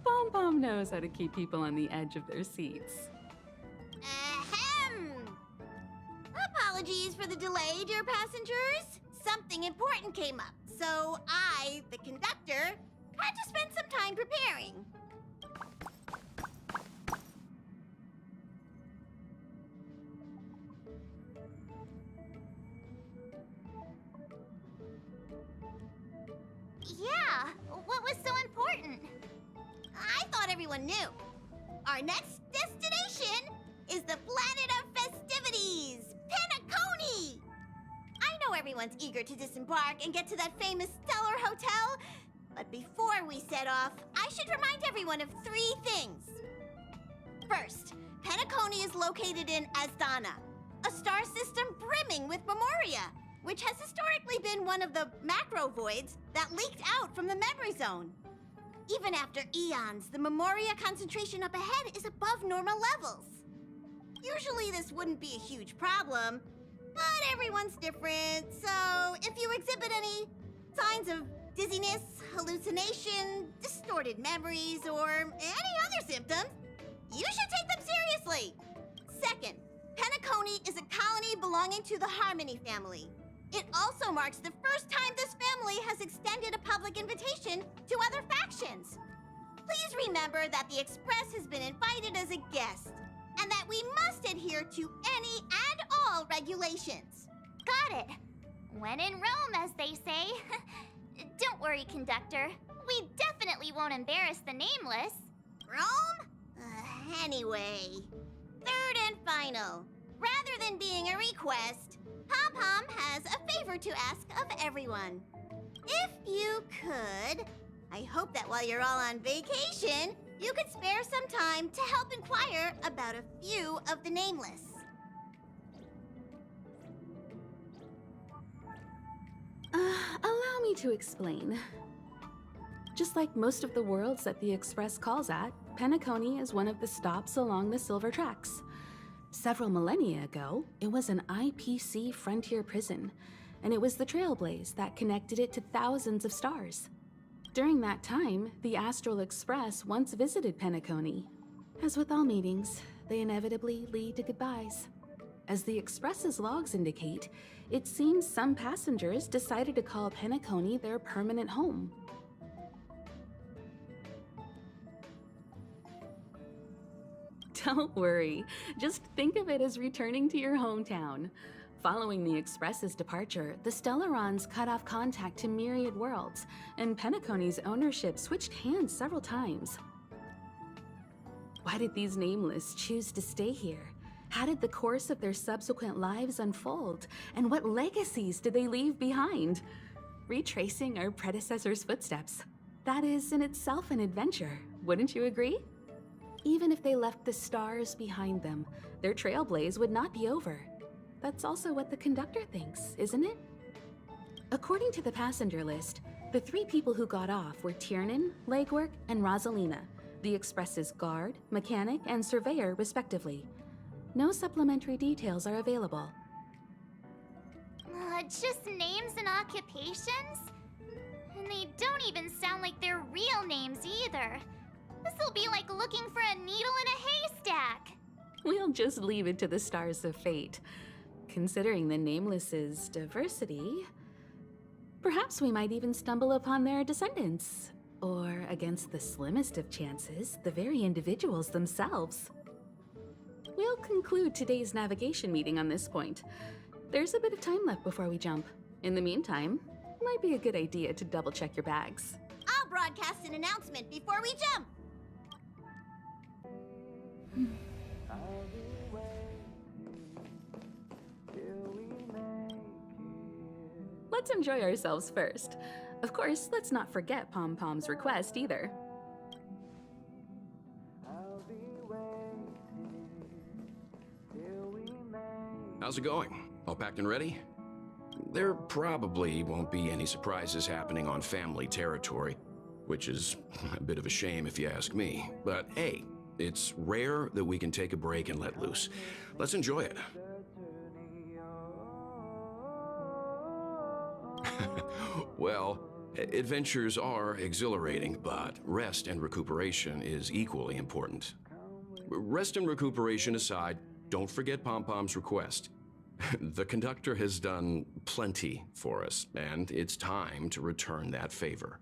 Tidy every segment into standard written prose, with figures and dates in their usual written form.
Pom Pom knows how to keep people on the edge of their seats. Ahem! Apologies for the delay, dear passengers. Something important came up, so I, the conductor, had to spend some time preparing. Yeah, what was so important? I thought everyone knew. Our next destination is the planet of festivities, Penacony! I know everyone's eager to disembark and get to that famous stellar hotel, but before we set off, I should remind everyone of 3 things. First, Penacony is located in Asdana, a star system brimming with memoria, which has historically been one of the macro voids that leaked out from the memory zone. Even after eons, the memoria concentration up ahead is above normal levels. Usually this wouldn't be a huge problem, but everyone's different, so if you exhibit any signs of dizziness, hallucination, distorted memories, or any other symptoms, you should take them seriously. Second, Penacony is a colony belonging to the Harmony family. It also marks the first time this family has extended a public invitation to other factions. Please remember that the Express has been invited as a guest, and that we must adhere to any and all regulations. Got it. When in Rome, as they say. Don't worry, conductor. We definitely won't embarrass the nameless. Rome? Anyway, third and final. Rather than being a request, Pom Pom has a favor to ask of everyone. If you could, I hope that while you're all on vacation, you could spare some time to help inquire about a few of the nameless. Allow me to explain. Just like most of the worlds that the Express calls at, Penacony is one of the stops along the Silver Tracks. Several millennia ago, it was an IPC frontier prison, and it was the Trailblaze that connected it to thousands of stars. During that time, the Astral Express once visited Penacony. As with all meetings, they inevitably lead to goodbyes. As the Express's logs indicate, it seems some passengers decided to call Penacony their permanent home. Don't worry, just think of it as returning to your hometown. Following the Express's departure, the Stellarons cut off contact to myriad worlds, and Penacony's ownership switched hands several times. Why did these nameless choose to stay here? How did the course of their subsequent lives unfold? And what legacies did they leave behind? Retracing our predecessors' footsteps. That is in itself an adventure, wouldn't you agree? Even if they left the stars behind them, their trailblaze would not be over. That's also what the conductor thinks, isn't it? According to the passenger list, the 3 people who got off were Tiernan, Legwork, and Rosalina, the Express's guard, mechanic, and surveyor respectively. No supplementary details are available. Just names and occupations? And they don't even sound like their real names either. This'll be like looking for a needle in a haystack. We'll just leave it to the stars of fate. Considering the Nameless's diversity, perhaps we might even stumble upon their descendants. Or, against the slimmest of chances, the very individuals themselves. We'll conclude today's navigation meeting on this point. There's a bit of time left before we jump. In the meantime, it might be a good idea to double-check your bags. I'll broadcast an announcement before we jump. Let's enjoy ourselves first. Of course, let's not forget Pom Pom's request either. How's it going? All packed and ready? There probably won't be any surprises happening on family territory, which is a bit of a shame if you ask me. But hey, it's rare that we can take a break and let loose. Let's enjoy it. Well, Adventures are exhilarating, but rest and recuperation is equally important. Rest and recuperation aside, don't forget Pom-Pom's request. The conductor has done plenty for us, and it's time to return that favor.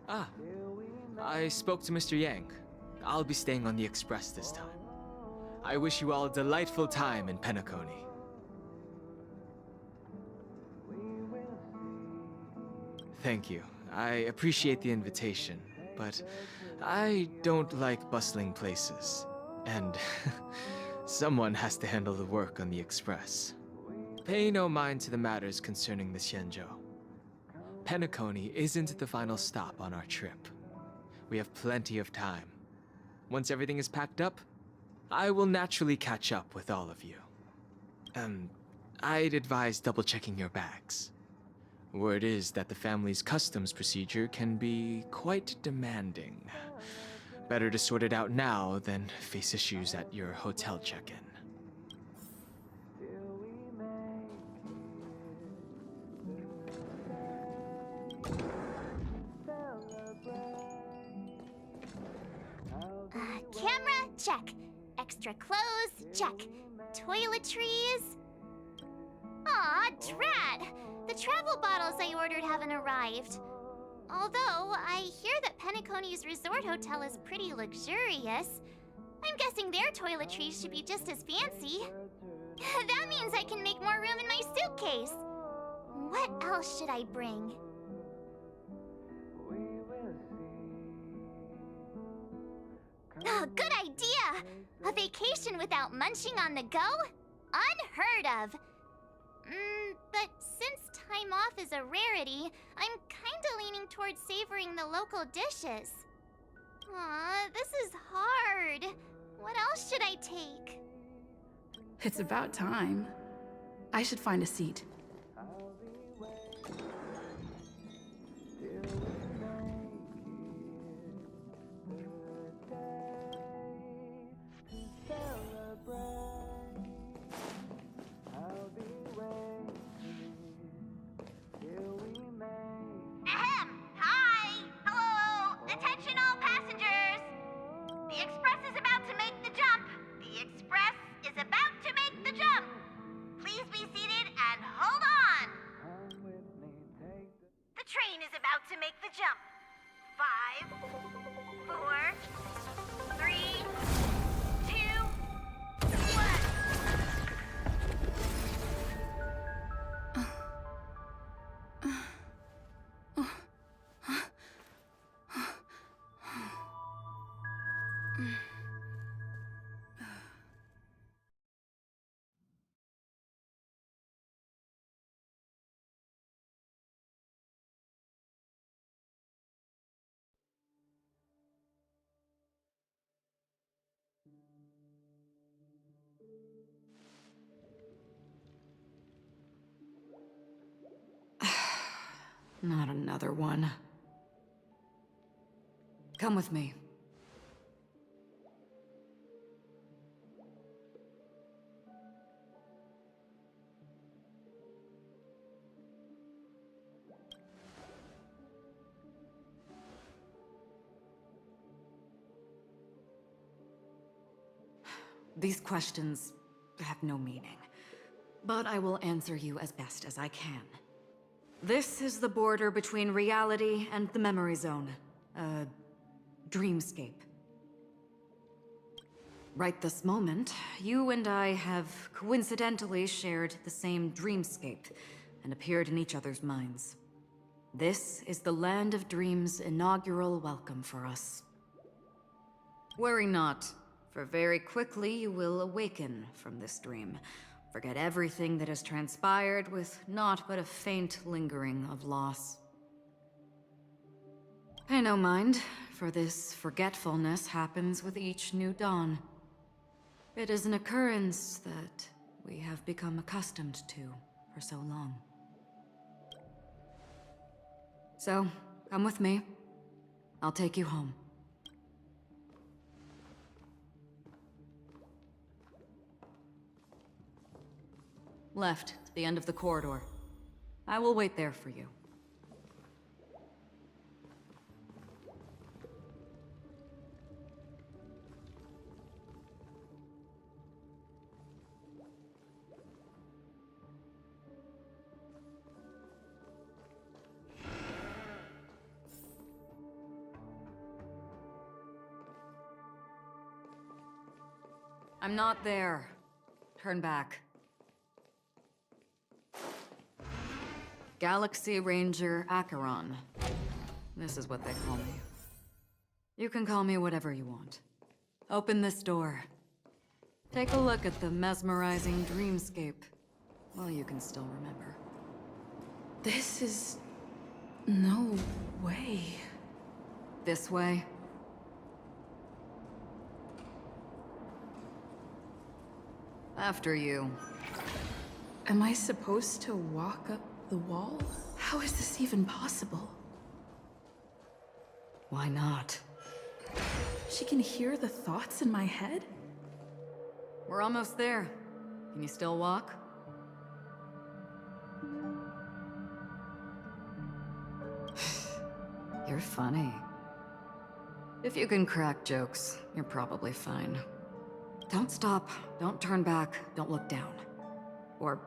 Ah, I spoke to Mr. Yang. I'll be staying on the express this time. I wish you all a delightful time in Penacony. Thank you. I appreciate the invitation, but I don't like bustling places. And someone has to handle the work on the express. Pay no mind to the matters concerning the Xianzhou. Penacony isn't the final stop on our trip. We have plenty of time. Once everything is packed up, I will naturally catch up with all of you. I'd advise double-checking your bags. Word is that the family's customs procedure can be quite demanding. Better to sort it out now than face issues at your hotel check-in. Camera, check. Extra clothes, check. Toiletries. Aw, drat! The travel bottles I ordered haven't arrived. Although, I hear that Penacony's resort hotel is pretty luxurious. I'm guessing their toiletries should be just as fancy. That means I can make more room in my suitcase. What else should I bring? Oh, good idea! A vacation without munching on the go? Unheard of! But since time off is a rarity, I'm kinda leaning towards savoring the local dishes. Aw, this is hard. What else should I take? It's about time. I should find a seat. Not another one. Come with me. These questions have no meaning, but I will answer you as best as I can. This is the border between reality and the memory zone, a dreamscape. Right this moment, you and I have coincidentally shared the same dreamscape and appeared in each other's minds. This is the Land of Dreams' inaugural welcome for us. Worry not, for very quickly you will awaken from this dream. Forget everything that has transpired with naught but a faint lingering of loss. Pay no mind. for this forgetfulness happens with each new dawn. It is an occurrence that we have become accustomed to for so long. So, come with me. I'll take you home. Left, to the end of the corridor. I will wait there for you. I'm not there. Turn back. Galaxy Ranger Acheron. This is what they call me. You can call me whatever you want. Open this door. Take a look at the mesmerizing dreamscape. Well, you can still remember. This is... no way. This way. After you. Am I supposed to walk up the wall? How is this even possible? Why not? She can hear the thoughts in my head? We're almost there. Can you still walk? You're funny. If you can crack jokes, you're probably fine. Don't stop, don't turn back, don't look down. Or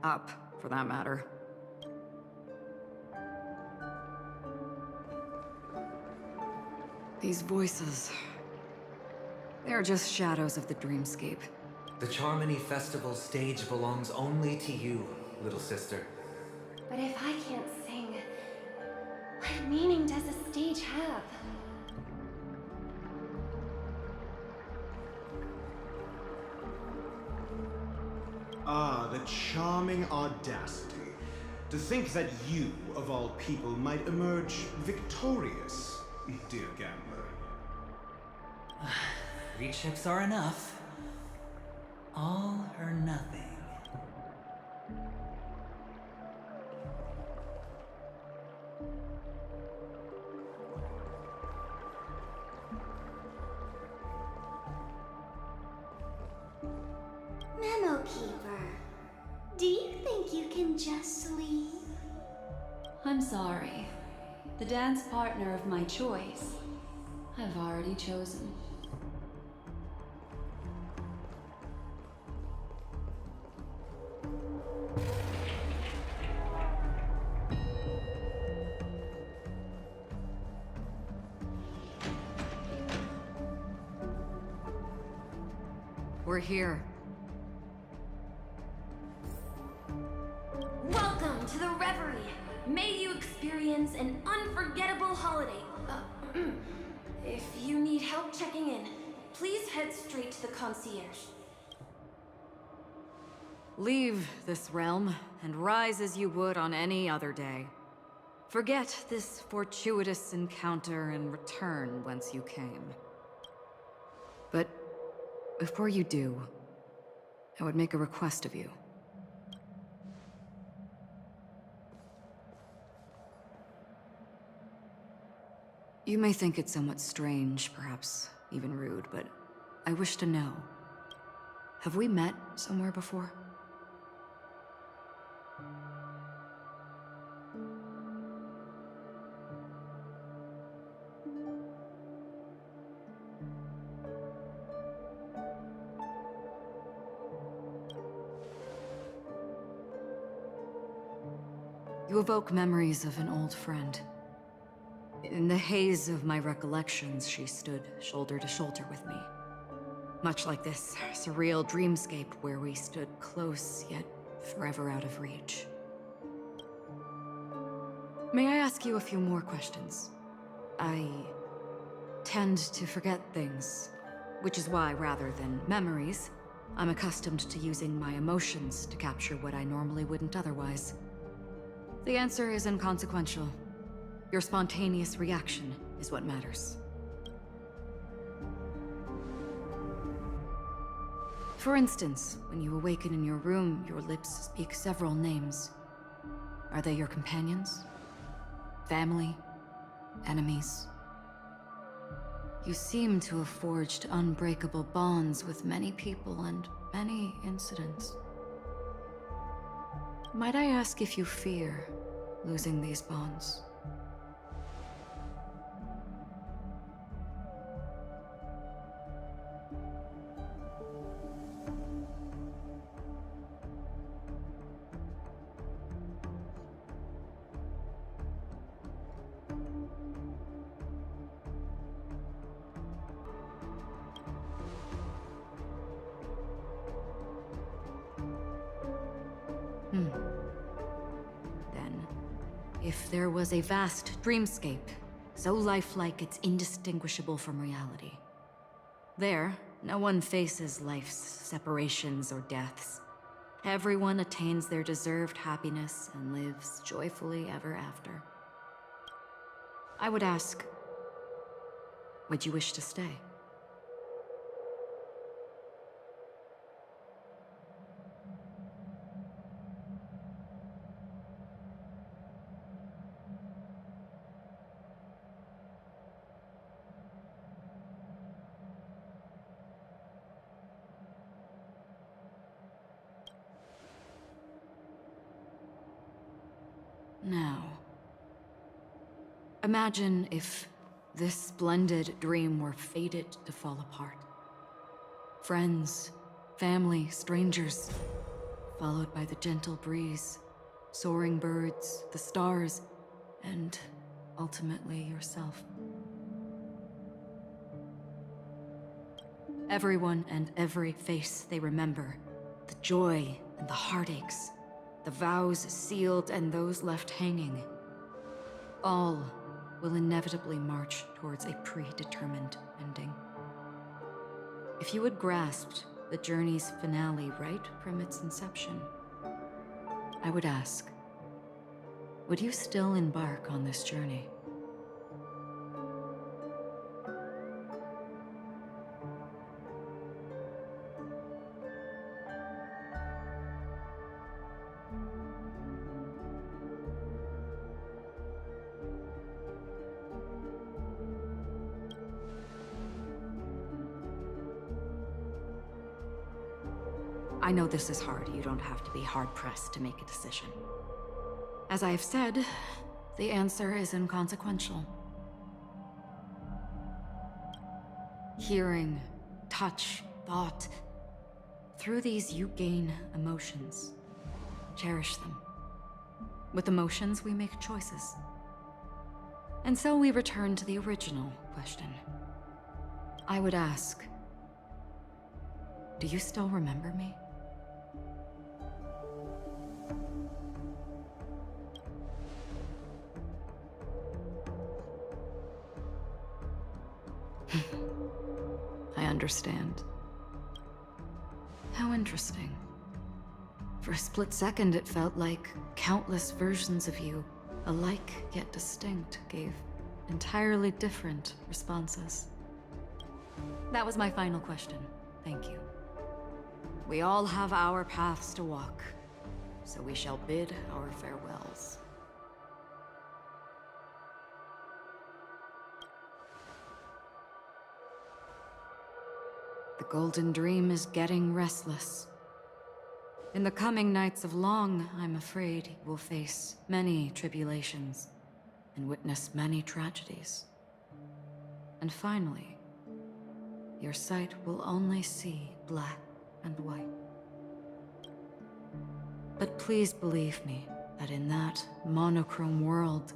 up, for that matter. These voices... they're just shadows of the dreamscape. The Charmony Festival stage belongs only to you, little sister. But if I can't sing, what meaning does a stage have? Ah, the charming audacity. To think that you, of all people, might emerge victorious, dear gambler. 3 chips are enough. All or nothing. Memo Keeper, do you think you can just leave? I'm sorry. The dance partner of my choice, I've already chosen. We're here. Welcome to the Reverie! May you experience an unforgettable holiday. If you need help checking in, please head straight to the concierge. Leave this realm, and rise as you would on any other day. Forget this fortuitous encounter and return whence you came. But before you do, I would make a request of you. You may think it somewhat strange, perhaps even rude, but I wish to know. Have we met somewhere before? You evoke memories of an old friend. In the haze of my recollections, she stood shoulder to shoulder with me. Much like this surreal dreamscape where we stood close, yet forever out of reach. May I ask you a few more questions? I tend to forget things, which is why, rather than memories, I'm accustomed to using my emotions to capture what I normally wouldn't otherwise. The answer is inconsequential. Your spontaneous reaction is what matters. For instance, when you awaken in your room, your lips speak several names. Are they your companions? Family? Enemies? You seem to have forged unbreakable bonds with many people and many incidents. Might I ask if you fear losing these bonds? Then, if there was a vast dreamscape, so lifelike it's indistinguishable from reality. There, no one faces life's separations or deaths. Everyone attains their deserved happiness and lives joyfully ever after. I would ask, would you wish to stay? Now, imagine if this splendid dream were fated to fall apart. Friends, family, strangers, followed by the gentle breeze, soaring birds, the stars, and ultimately yourself. Everyone and every face they remember, the joy and the heartaches, the vows sealed and those left hanging, all will inevitably march towards a predetermined ending. If you had grasped the journey's finale right from its inception, I would ask, would you still embark on this journey? I know this is hard. You don't have to be hard-pressed to make a decision. As I have said, the answer is inconsequential. Hearing, touch, thought. Through these, you gain emotions. Cherish them. With emotions, we make choices. And so we return to the original question. I would ask, do you still remember me? I understand. How interesting. For a split second, it felt like countless versions of you, alike yet distinct, gave entirely different responses. That was my final question. Thank you. We all have our paths to walk, so we shall bid our farewells. The Golden Dream is getting restless. In the coming nights of Long, I'm afraid you will face many tribulations and witness many tragedies. And finally, your sight will only see black and white. But please believe me that in that monochrome world,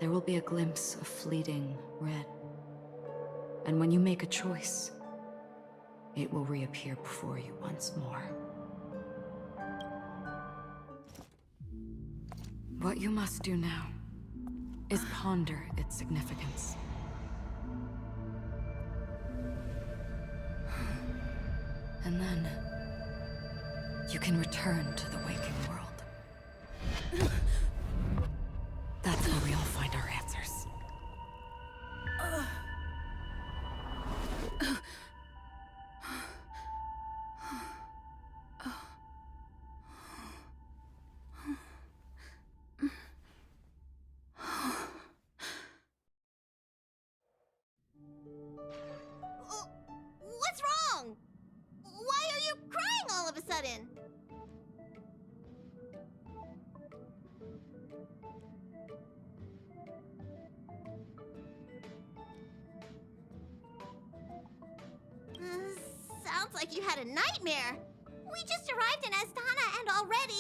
there will be a glimpse of fleeting red. And when you make a choice, it will reappear before you once more. What you must do now is ponder its significance. And then, you can return to the waking world. That's where we all find our answers. Sounds like you had a nightmare. We just arrived in Astana and already...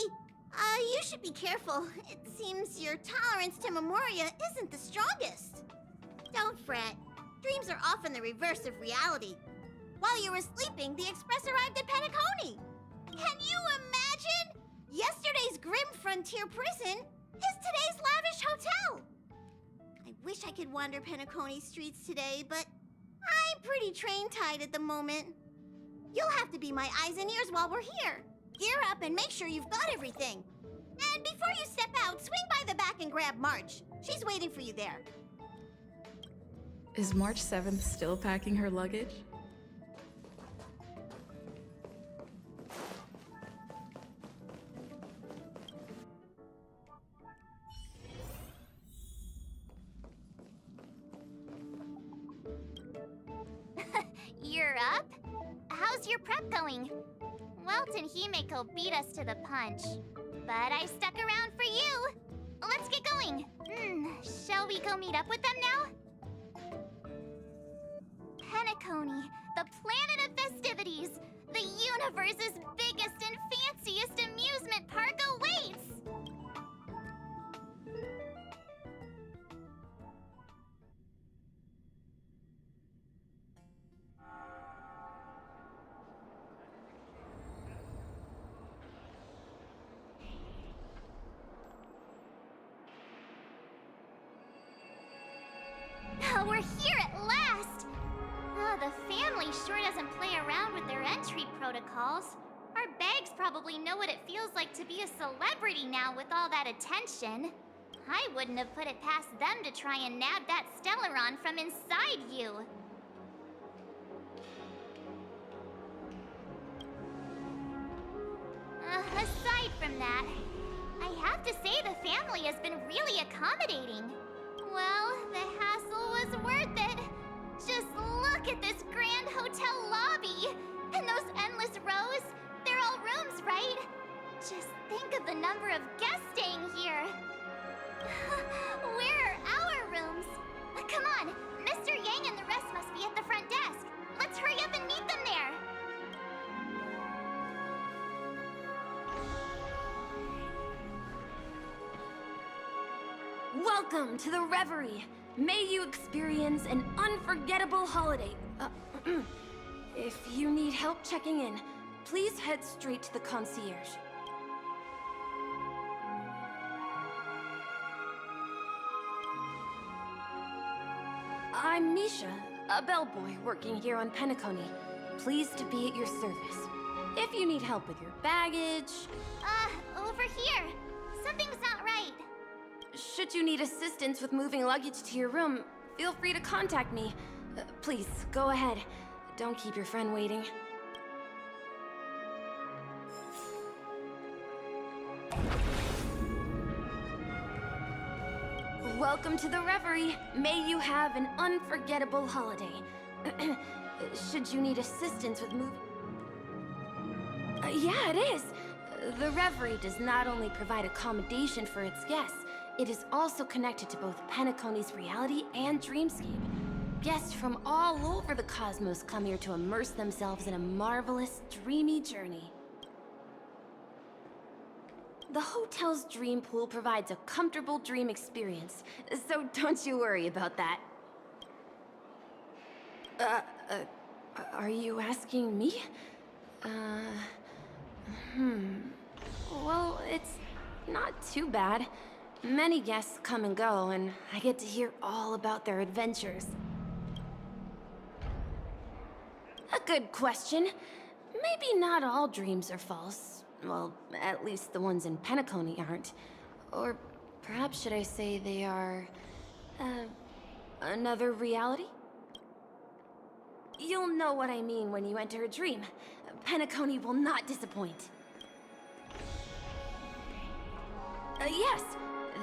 you should be careful. It seems your tolerance to Memoria isn't the strongest. Don't fret. Dreams are often the reverse of reality. While you were sleeping, the Express arrived at Penacony. Can you imagine? Yesterday's grim frontier prison is today's lavish hotel. I wish I could wander Penacony streets today, but I'm pretty train-tied at the moment. You'll have to be my eyes and ears while we're here. Gear up and make sure you've got everything. And before you step out, swing by the back and grab March. She's waiting for you there. Is March 7th still packing her luggage? You're up? How's your prep going? Welt and Himeko beat us to the punch, but I stuck around for you. Let's get going. Shall we go meet up with them now? Penacony, the planet of festivities. The universe's biggest and fanciest amusement park awaits! We're here at last! The family sure doesn't play around with their entry protocols. Our bags probably know what it feels like to be a celebrity now with all that attention. I wouldn't have put it past them to try and nab that Stellaron from inside you. Aside from that, I have to say the family has been really accommodating. Well, the hassle was worth it. Just look at this grand hotel lobby. And those endless rows. They're all rooms, right? Just think of the number of guests staying here. Where are our rooms? Come on, Mr. Yang and the rest must be at the front desk. Let's hurry up and meet them there. Welcome to the Reverie. May you experience an unforgettable holiday. If you need help checking in, please head straight to the concierge. I'm Misha, a bellboy working here on Penacony. Pleased to be at your service. If you need help with your baggage... Over here. Something's not right. Should you need assistance with moving luggage to your room, feel free to contact me. Please, go ahead. Don't keep your friend waiting. Welcome to the Reverie. May you have an unforgettable holiday. Should you need assistance with moving... yeah, it is. The Reverie does not only provide accommodation for its guests, it is also connected to both Penacony's reality and dreamscape. Guests from all over the cosmos come here to immerse themselves in a marvelous, dreamy journey. The hotel's dream pool provides a comfortable dream experience, so don't you worry about that. Are you asking me? Well, it's not too bad. Many guests come and go, and I get to hear all about their adventures. A good question. Maybe not all dreams are false. Well, at least the ones in Penacony aren't. Or perhaps should I say they are... another reality? You'll know what I mean when you enter a dream. Penacony will not disappoint. Yes,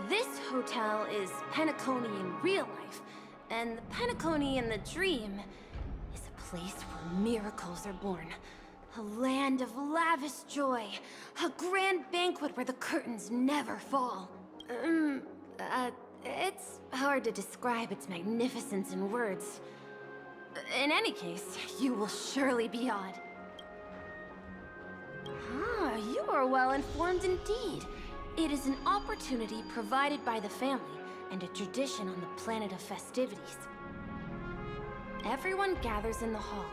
this hotel is Penacony in real life, and the Penacony in the dream is a place where miracles are born. A land of lavish joy. A grand banquet where the curtains never fall. It's hard to describe its magnificence in words. In any case, you will surely be awed. are well informed indeed. It is an opportunity provided by the family and a tradition on the planet of festivities. Everyone gathers in the hall,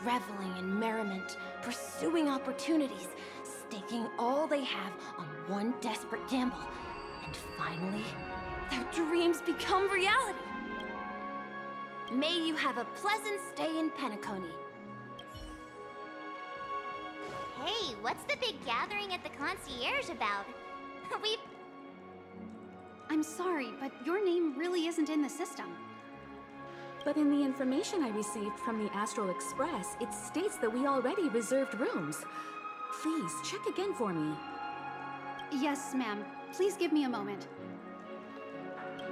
reveling in merriment, pursuing opportunities, staking all they have on one desperate gamble. And finally, their dreams become reality. May you have a pleasant stay in Penacony. Hey, what's the big gathering at the concierge about? I'm sorry, but your name really isn't in the system. But in the information I received from the Astral Express, it states that we already reserved rooms. Please, check again for me. Yes, ma'am. Please give me a moment.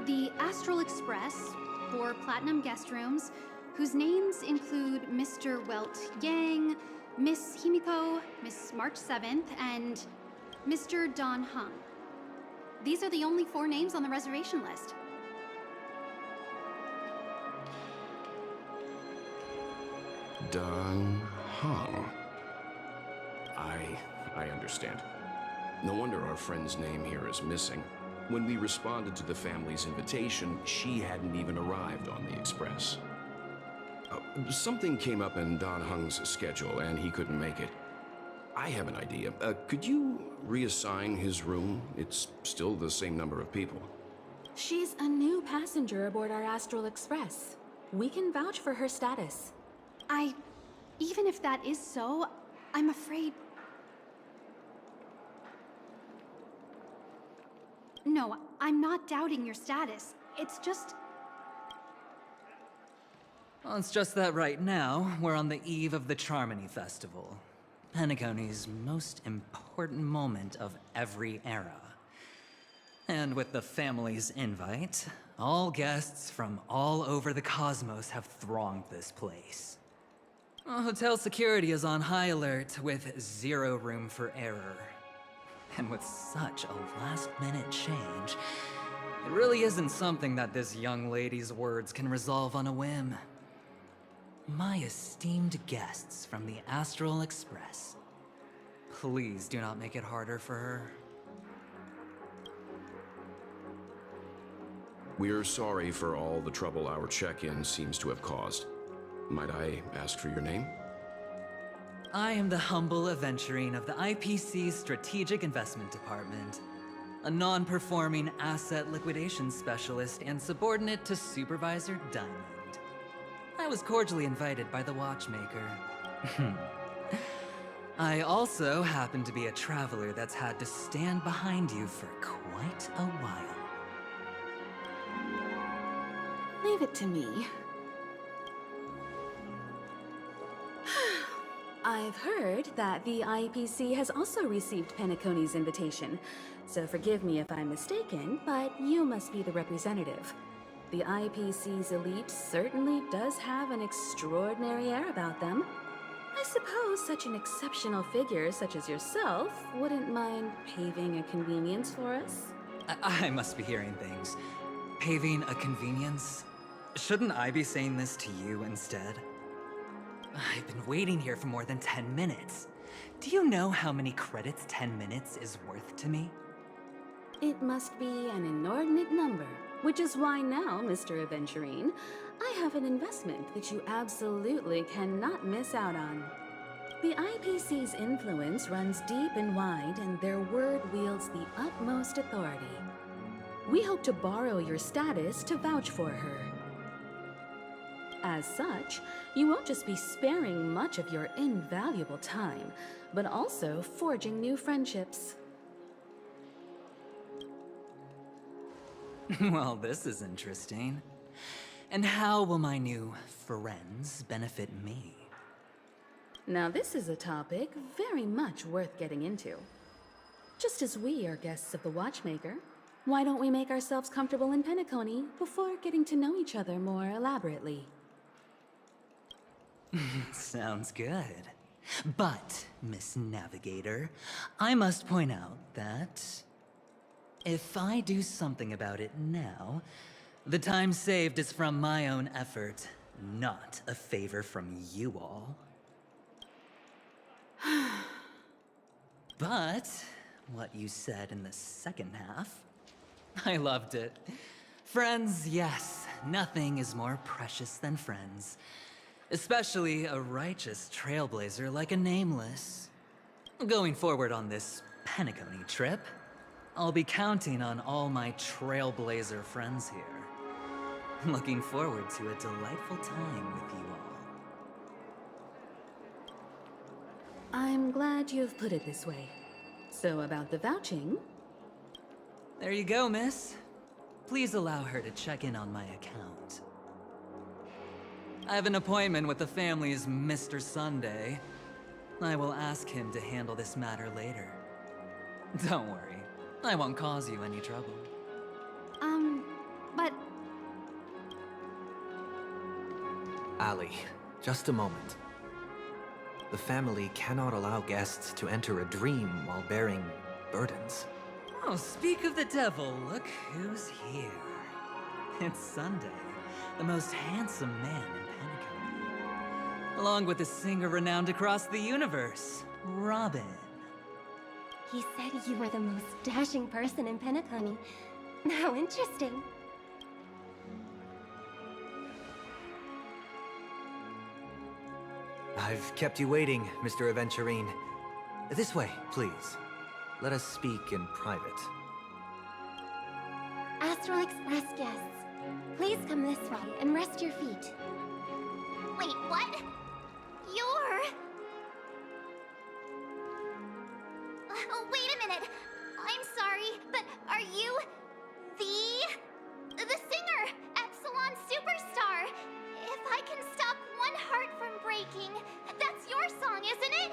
The Astral Express, 4 platinum guest rooms, whose names include Mr. Welt Yang, Miss Himiko, Miss March 7th, and Mr. Don Hung. These are the only 4 names on the reservation list. Don Hung. I understand. No wonder our friend's name here is missing. When we responded to the family's invitation, she hadn't even arrived on the express. Something came up in Don Hung's schedule, and he couldn't make it. I have an idea. Could you reassign his room? It's still the same number of people. She's a new passenger aboard our Astral Express. We can vouch for her status. Even if that is so, I'm afraid... No, I'm not doubting your status. It's just... Well, it's just that right now, we're on the eve of the Charmony Festival. Penacony's most important moment of every era. And with the family's invite, all guests from all over the cosmos have thronged this place. Hotel security is on high alert with 0 room for error. And with such a last-minute change, it really isn't something that this young lady's words can resolve on a whim. My esteemed guests from the Astral Express, please do not make it harder for her. We're sorry for all the trouble our check-in seems to have caused. Might I ask for your name? I am the humble aventurine of the IPC's Strategic Investment Department, a non-performing asset liquidation specialist and subordinate to Supervisor Diamond. I was cordially invited by the watchmaker. I also happen to be a traveler that's had to stand behind you for quite a while. Leave it to me. I've heard that the IPC has also received Penacony's invitation, so forgive me if I'm mistaken, but you must be the representative. The IPC's elite certainly does have an extraordinary air about them. I suppose such an exceptional figure such as yourself wouldn't mind paving a convenience for us? I must be hearing things. Paving a convenience? Shouldn't I be saying this to you instead? I've been waiting here for more than 10 minutes. Do you know how many credits 10 minutes is worth to me? It must be an inordinate number, which is why now, Mr. Aventurine, I have an investment that you absolutely cannot miss out on. The IPC's influence runs deep and wide, and their word wields the utmost authority. We hope to borrow your status to vouch for her. As such, you won't just be sparing much of your invaluable time, but also forging new friendships. Well, this is interesting. And how will my new friends benefit me? Now this is a topic very much worth getting into. Just as we are guests of the Watchmaker, why don't we make ourselves comfortable in Penacony before getting to know each other more elaborately? Sounds good. But, Miss Navigator, I must point out that if I do something about it now, the time saved is from my own effort, not a favor from you all. But what you said in the second half, I loved it. Friends, yes, nothing is more precious than friends. Especially a righteous trailblazer like a Nameless. Going forward on this Penacony trip, I'll be counting on all my trailblazer friends here. Looking forward to a delightful time with you all. I'm glad you've put it this way. So about the vouching... There you go, miss. Please allow her to check in on my account. I have an appointment with the family's Mr. Sunday. I will ask him to handle this matter later. Don't worry, I won't cause you any trouble. But... Ali, just a moment. The family cannot allow guests to enter a dream while bearing burdens. Oh, speak of the devil, look who's here. It's Sunday, the most handsome man in Penacony. Along with a singer renowned across the universe, Robin. He said you were the most dashing person in Penacony. How interesting. I've kept you waiting, Mr. Aventurine. This way, please. Let us speak in private. Astral Express guests, please come this way and rest your feet. Wait, what? You're... Oh, wait a minute. I'm sorry, but are you... the singer, Epsilon Superstar? If I can stop one heart from breaking, that's your song, isn't it?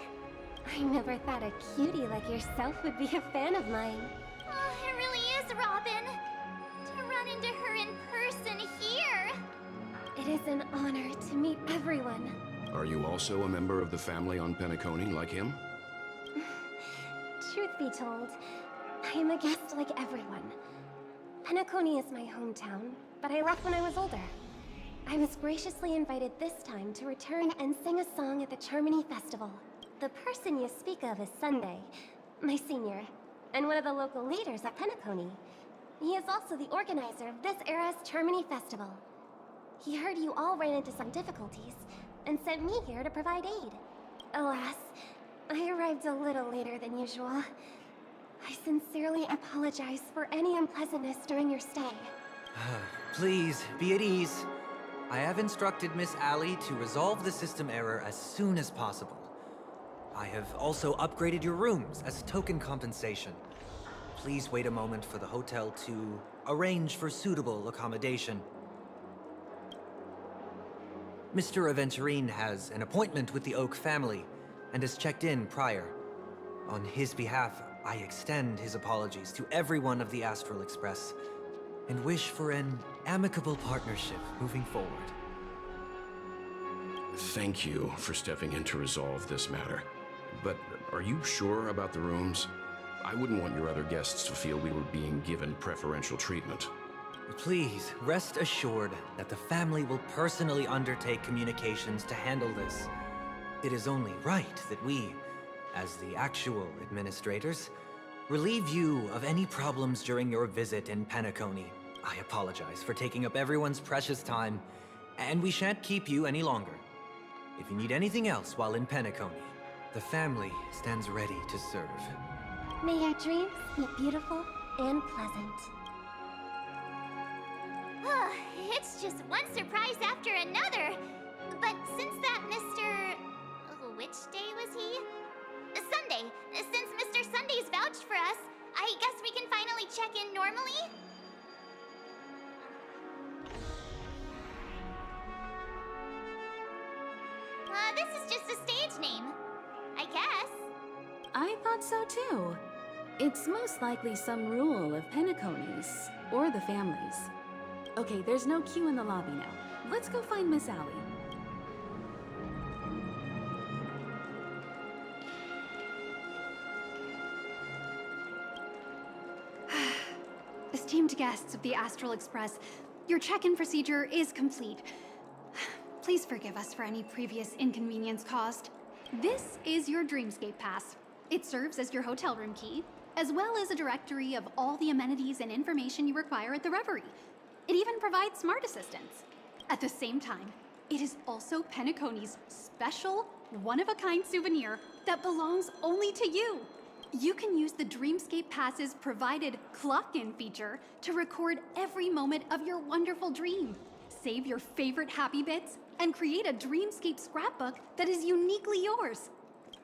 I never thought a cutie like yourself would be a fan of mine. Oh, it really is, Robin. To run into her in person here. It is an honor to meet everyone. Are you also a member of the family on Penacony like him? Truth be told, I am a guest like everyone. Penacony is my hometown, but I left when I was older. I was graciously invited this time to return and sing a song at the Charmony Festival. The person you speak of is Sunday, my senior, and one of the local leaders at Penacony. He is also the organizer of this era's Charmony Festival. He heard you all ran into some difficulties, and sent me here to provide aid. Alas, I arrived a little later than usual. I sincerely apologize for any unpleasantness during your stay. Please, be at ease. I have instructed Miss Ali to resolve the system error as soon as possible. I have also upgraded your rooms as token compensation. Please wait a moment for the hotel to arrange for suitable accommodation. Mr. Aventurine has an appointment with the Oak family and has checked in prior. On his behalf, I extend his apologies to everyone of the Astral Express and wish for an amicable partnership moving forward. Thank you for stepping in to resolve this matter. But are you sure about the rooms? I wouldn't want your other guests to feel we were being given preferential treatment. Please, rest assured that the family will personally undertake communications to handle this. It is only right that we, as the actual administrators, relieve you of any problems during your visit in Penacony. I apologize for taking up everyone's precious time, and we shan't keep you any longer. If you need anything else while in Penacony, the family stands ready to serve. May your dreams be beautiful and pleasant. It's just one surprise after another. But since that Mr... which day was he? Sunday. Since Mr. Sunday's vouched for us, I guess we can finally check in normally? This is just a stage name. I guess. I thought so too. It's most likely some rule of Penacony's, or the family's. Okay, there's no queue in the lobby now. Let's go find Miss Allie. Esteemed guests of the Astral Express, your check-in procedure is complete. Please forgive us for any previous inconvenience caused. This is your Dreamscape Pass. It serves as your hotel room key, as well as a directory of all the amenities and information you require at the Reverie. It even provides smart assistants. At the same time, it is also Penacony's special, one-of-a-kind souvenir that belongs only to you. You can use the Dreamscape Pass's provided clock-in feature to record every moment of your wonderful dream. Save your favorite happy bits and create a Dreamscape scrapbook that is uniquely yours.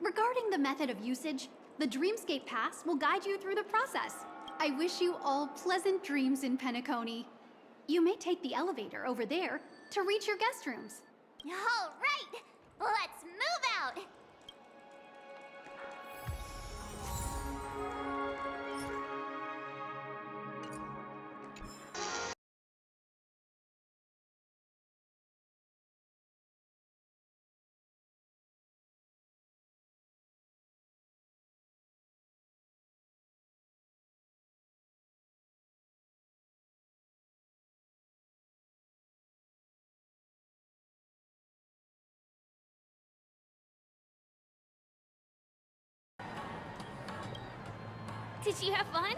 Regarding the method of usage, the Dreamscape Pass will guide you through the process. I wish you all pleasant dreams in Penacony. You may take the elevator over there to reach your guest rooms. All right, let's move out. Did you have fun?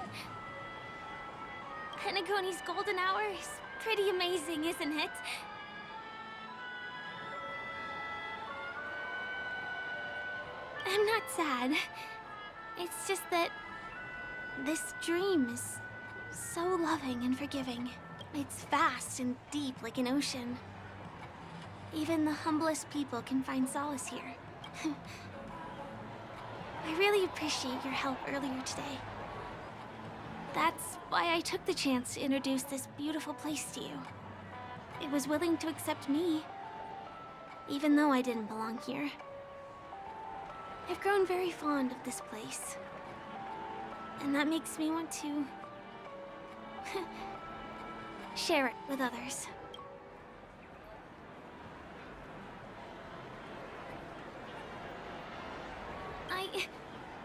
Penacony's golden hour is pretty amazing, isn't it? I'm not sad. It's just that this dream is so loving and forgiving. It's vast and deep like an ocean. Even the humblest people can find solace here. I really appreciate your help earlier today. That's why I took the chance to introduce this beautiful place to you. It was willing to accept me, even though I didn't belong here. I've grown very fond of this place, and that makes me want to share it with others.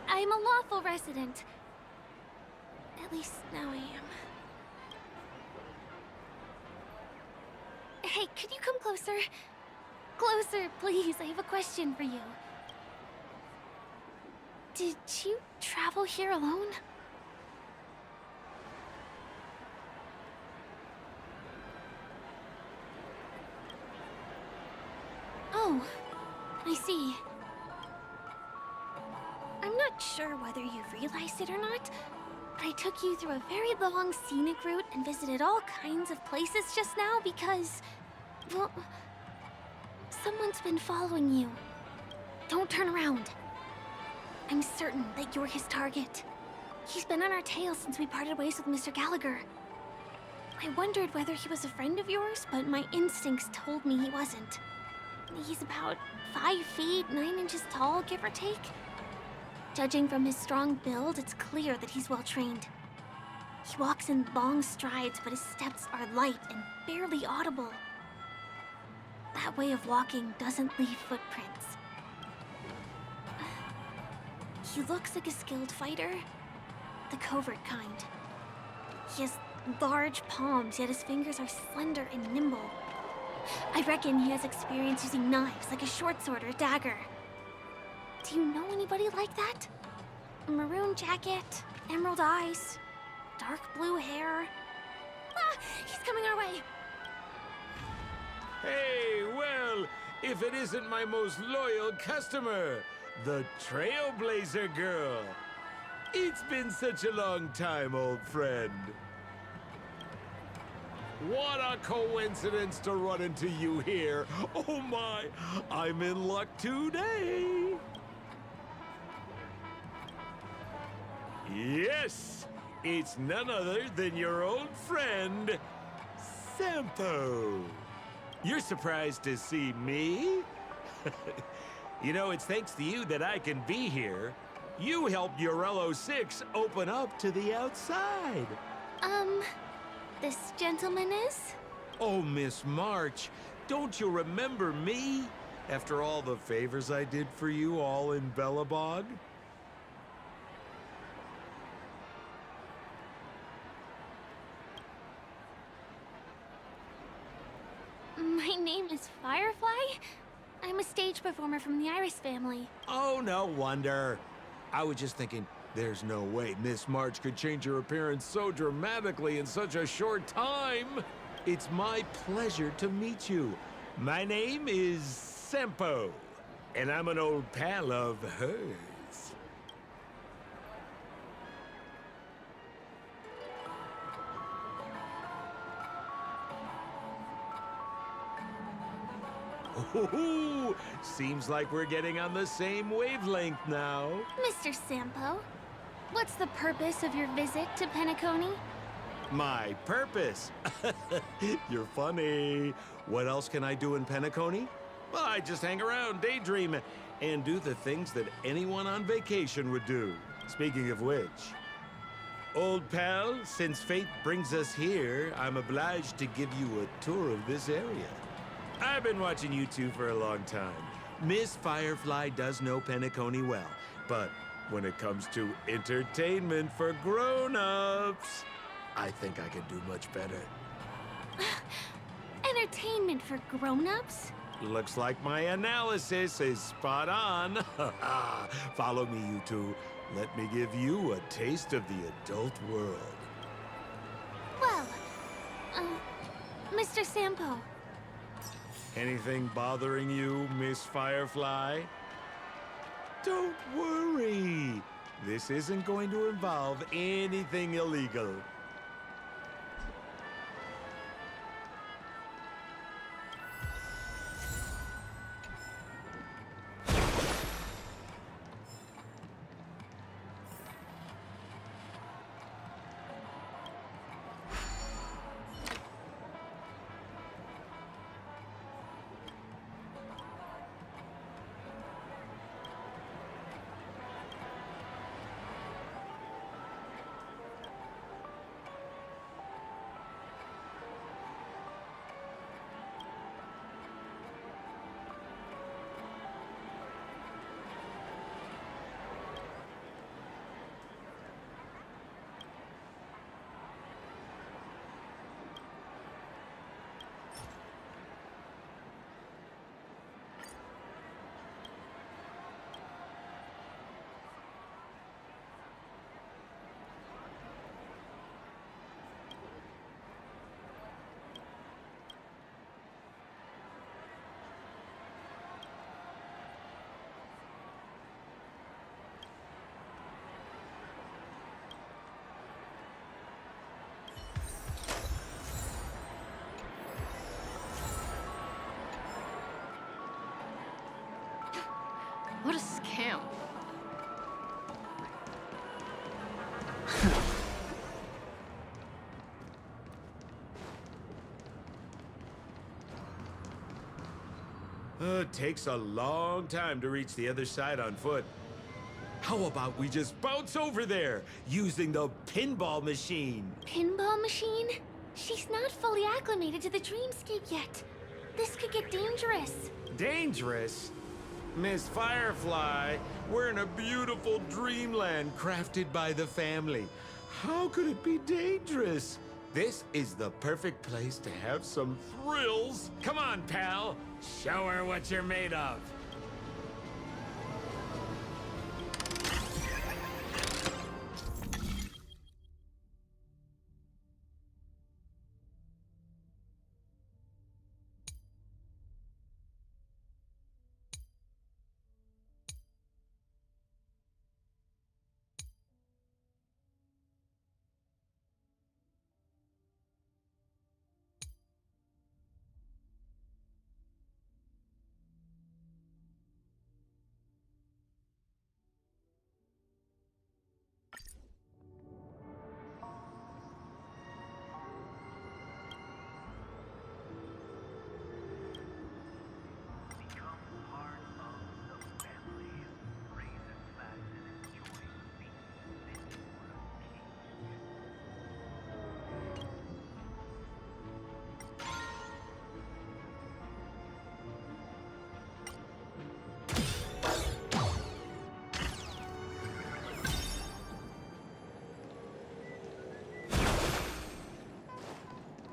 I'm a lawful resident. At least now I am. Hey, could you come closer? Closer, please. I have a question for you. Did you travel here alone? Oh, I see. I'm not sure whether you realized it or not, but I took you through a very long scenic route and visited all kinds of places just now because, well, someone's been following you. Don't turn around. I'm certain that you're his target. He's been on our tail since we parted ways with Mr. Gallagher. I wondered whether he was a friend of yours, but my instincts told me he wasn't. He's about 5 feet, 9 inches tall, give or take. Judging from his strong build, it's clear that he's well-trained. He walks in long strides, but his steps are light and barely audible. That way of walking doesn't leave footprints. He looks like a skilled fighter, the covert kind. He has large palms, yet his fingers are slender and nimble. I reckon he has experience using knives, like a short sword or a dagger. Do you know anybody like that? A maroon jacket, emerald eyes, dark blue hair. Ah, he's coming our way. Hey, well, if it isn't my most loyal customer, the Trailblazer Girl. It's been such a long time, old friend. What a coincidence to run into you here. Oh my, I'm in luck today. Yes, it's none other than your old friend, Sampoo. You're surprised to see me? You know, it's thanks to you that I can be here. You helped Urello 6 open up to the outside. This gentleman is? Oh, Miss March, don't you remember me? After all the favors I did for you all in Bellabog? My name is Firefly. I'm a stage performer from the Iris family. Oh, no wonder. I was just thinking, there's no way Miss March could change her appearance so dramatically in such a short time. It's my pleasure to meet you. My name is Sampoo, and I'm an old pal of hers. Ooh, seems like we're getting on the same wavelength now. Mr. Sampoo, what's the purpose of your visit to Penacony? My purpose? You're funny. What else can I do in Penacony? Well, I just hang around, daydream, and do the things that anyone on vacation would do. Speaking of which, old pal, since fate brings us here, I'm obliged to give you a tour of this area. I've been watching you two for a long time. Miss Firefly does know Penacony well, but when it comes to entertainment for grown-ups, I think I can do much better. Entertainment for grown-ups? Looks like my analysis is spot on. Follow me, you two. Let me give you a taste of the adult world. Well, Mr. Sampoo. Anything bothering you, Miss Firefly? Don't worry. This isn't going to involve anything illegal. What a scam. It takes a long time to reach the other side on foot. How about we just bounce over there using the pinball machine? Pinball machine? She's not fully acclimated to the dreamscape yet. This could get dangerous. Dangerous? Miss Firefly, we're in a beautiful dreamland crafted by the family. How could it be dangerous? This is the perfect place to have some thrills. Come on, pal. Show her what you're made of.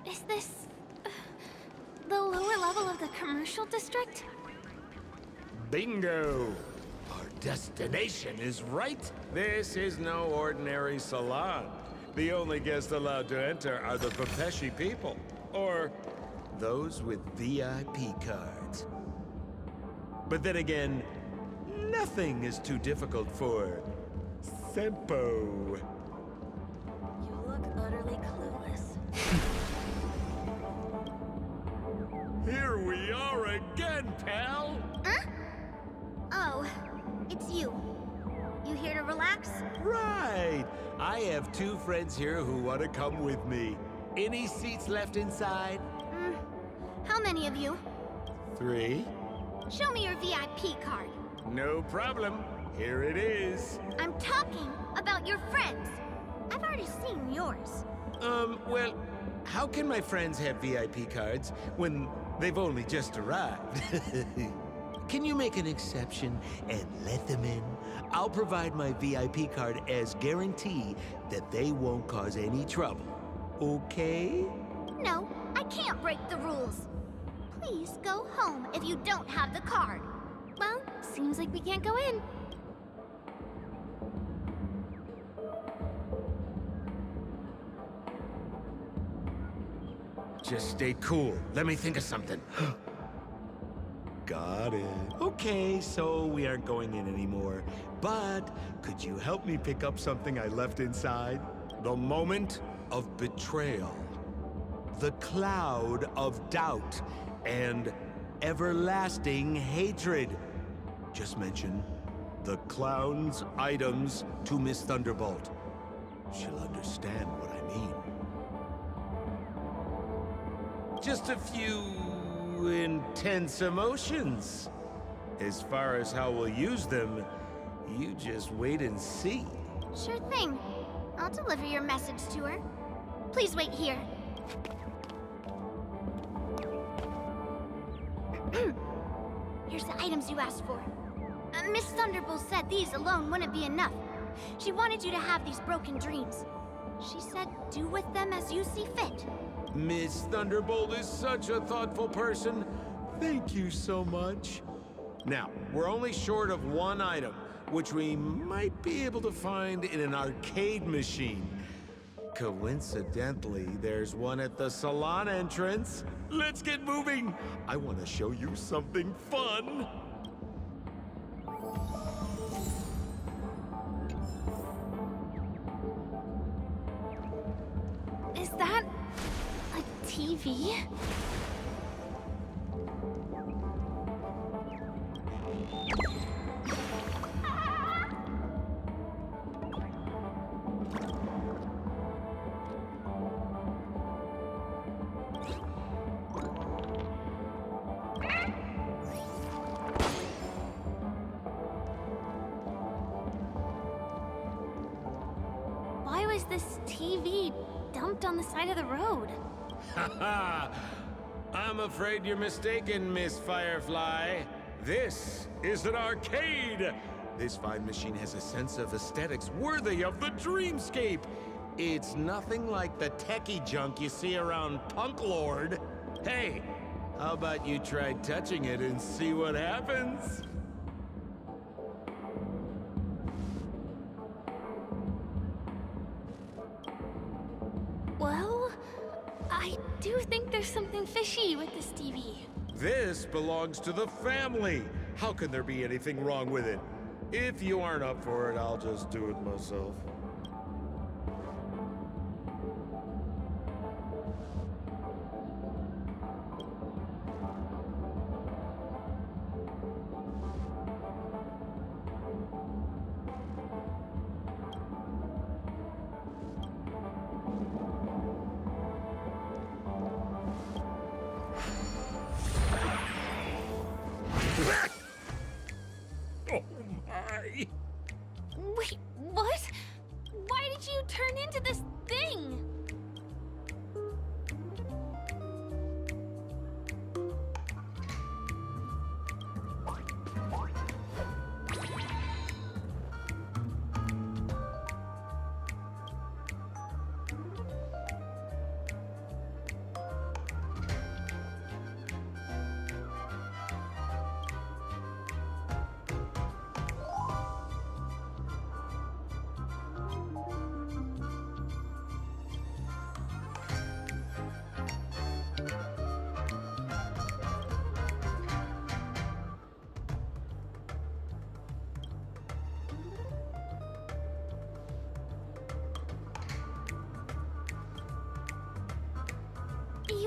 Is this the lower level of the commercial district? Bingo! Our destination is right. This is no ordinary salon. The only guests allowed to enter are the Pepeshi people, or those with VIP cards. But then again, nothing is too difficult for Sampoo. You look utterly clueless. Here we are again, pal! Huh? Oh, it's you. You here to relax? Right! I have 2 friends here who want to come with me. Any seats left inside? How many of you? 3? Show me your VIP card. No problem. Here it is. I'm talking about your friends. I've already seen yours. Well, how can my friends have VIP cards when they've only just arrived? Can you make an exception and let them in? I'll provide my VIP card as guarantee that they won't cause any trouble. Okay? No, I can't break the rules. Please go home if you don't have the card. Well, seems like we can't go in. Just stay cool. Let me think of something. Got it. Okay, so we aren't going in anymore. But could you help me pick up something I left inside? The moment of betrayal. The cloud of doubt. And everlasting hatred. Just mention the clown's items to Miss Thunderbolt. She'll understand what I mean. Just a few intense emotions. As far as how we'll use them, you just wait and see. Sure thing. I'll deliver your message to her. Please wait here. Here's the items you asked for. Miss Thunderbolt said these alone wouldn't be enough. She wanted you to have these broken dreams. She said do with them as you see fit. Miss Thunderbolt is such a thoughtful person. Thank you so much. Now, we're only short of 1 item, which we might be able to find in an arcade machine. Coincidentally, there's one at the salon entrance. Let's get moving. I want to show you something fun. Is that a TV? Why was this TV dumped on the side of the road? Haha! I'm afraid you're mistaken, Miss Firefly. This is an arcade! This fine machine has a sense of aesthetics worthy of the dreamscape. It's nothing like the techie junk you see around Punk Lord. Hey, how about you try touching it and see what happens? Well, I do think there's something fishy with this TV. This belongs to the family. How can there be anything wrong with it? If you aren't up for it, I'll just do it myself. Oh my! Wait, what? Why did you turn into this thing?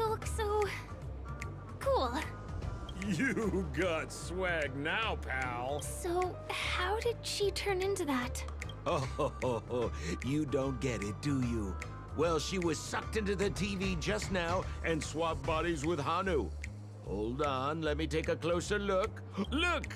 You look so... cool. You got swag now, pal. So, how did she turn into that? Oh, you don't get it, do you? Well, she was sucked into the TV just now and swapped bodies with Hanu. Hold on, let me take a closer look. Look!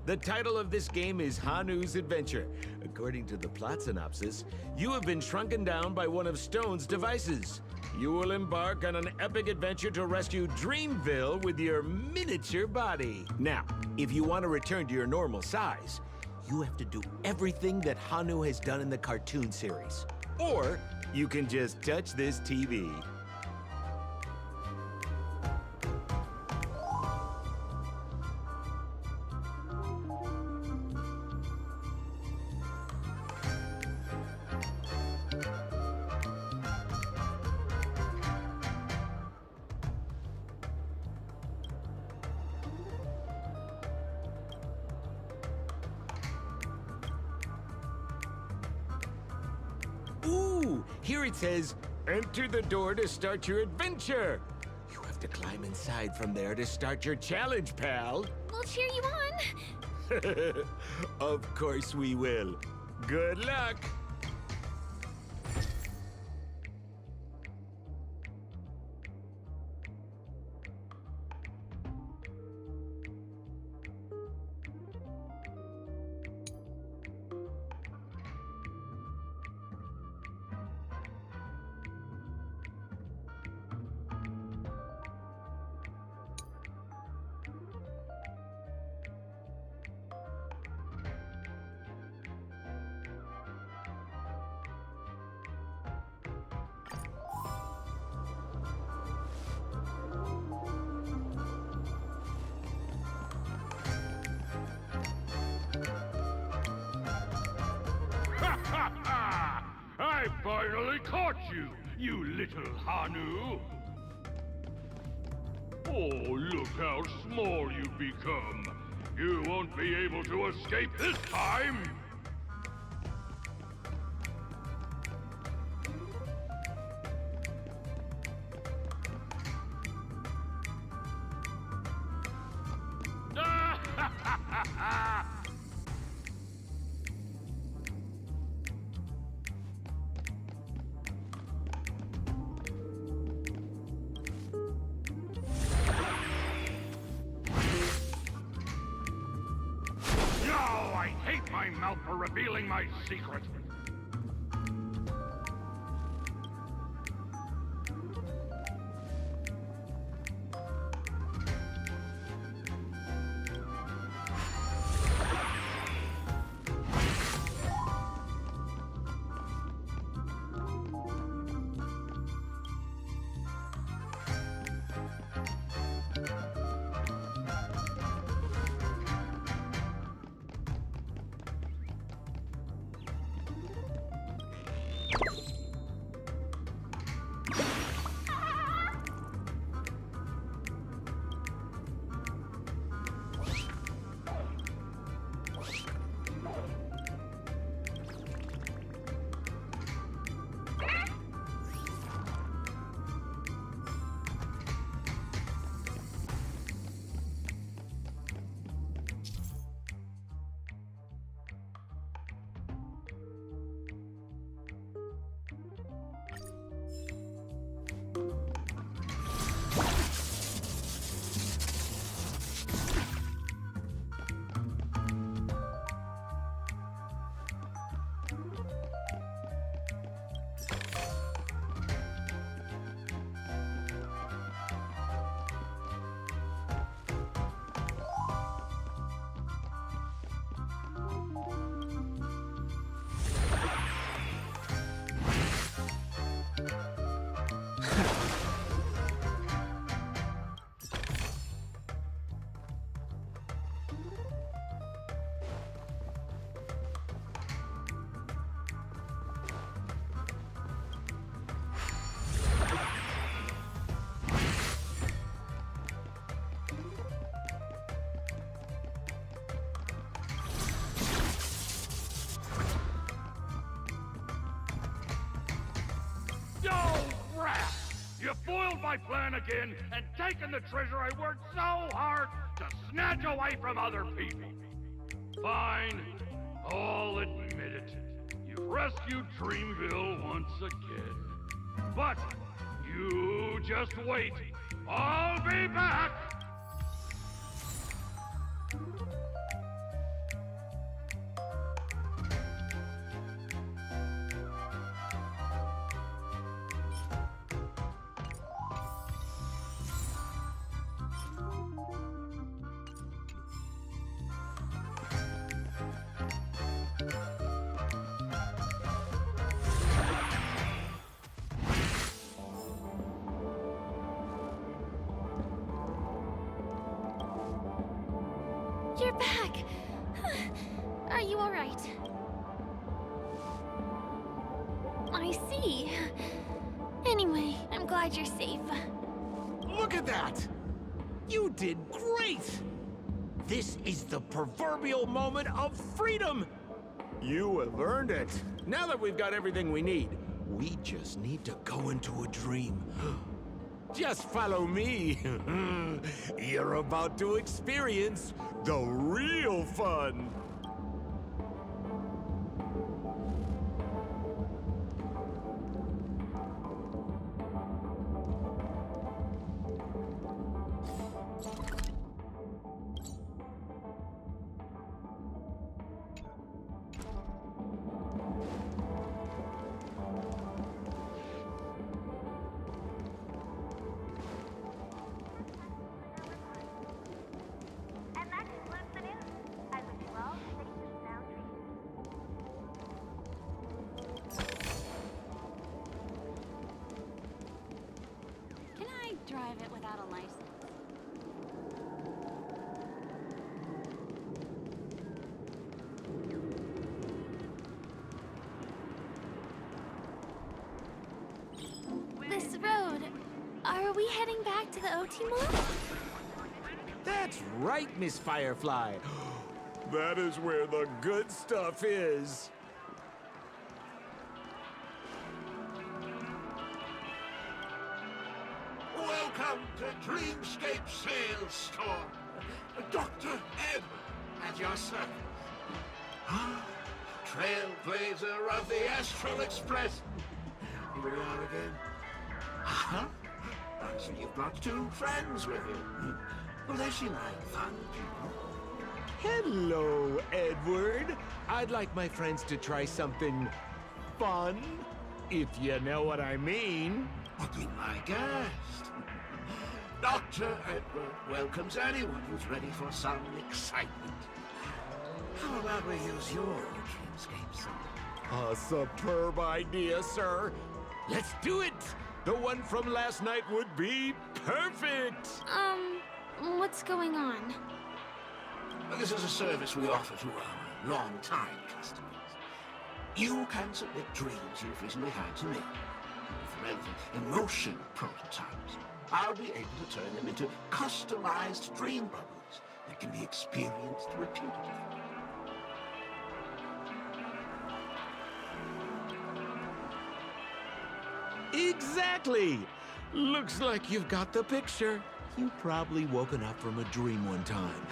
The title of this game is Hanu's Adventure. According to the plot synopsis, you have been shrunken down by one of Stone's devices. You will embark on an epic adventure to rescue Dreamville with your miniature body. Now, if you want to return to your normal size, you have to do everything that Hanu has done in the cartoon series. Or you can just touch this TV. Ooh, here it says, enter the door to start your adventure. You have to climb inside from there to start your challenge, pal. We'll cheer you on. Of course we will. Good luck. I finally caught you, you little Hanu! Oh, look how small you've become. You won't be able to escape this time! I hate my mouth for revealing my secret. my plan again and taken the treasure I worked so hard to snatch away from other people. Fine, I'll admit it. You've rescued Dreamville once again. But you just wait. I'll be back! You're back! Are you alright? I see. Anyway, I'm glad you're safe. Look at that! You did great! This is the proverbial moment of freedom! You have earned it. Now that we've got everything we need, we just need to go into a dream. Just follow me. You're about to experience the real fun. Drive it without a license. This road, are we heading back to the OT Mall? That's right, Miss Firefly. That is where the good stuff is. Welcome to Dreamscape Sales Store. Dr. Ed at your service. Trailblazer of the Astral Express. Here we are again. Huh? So you've got two friends with you. Well, they seem like fun people. Hello, Edward. I'd like my friends to try something fun, if you know what I mean. Be my guest. Dr. Edward welcomes anyone who's ready for some excitement. How about we use your dreamscape center? A superb idea, sir. Let's do it. The one from last night would be perfect. What's going on? Well, this is a service we offer to our long-time customers. You can submit dreams you've recently had to me. If relevant emotion prototypes, I'll be able to turn them into customized dream bubbles that can be experienced repeatedly. Exactly! Looks like you've got the picture. You've probably woken up from a dream one time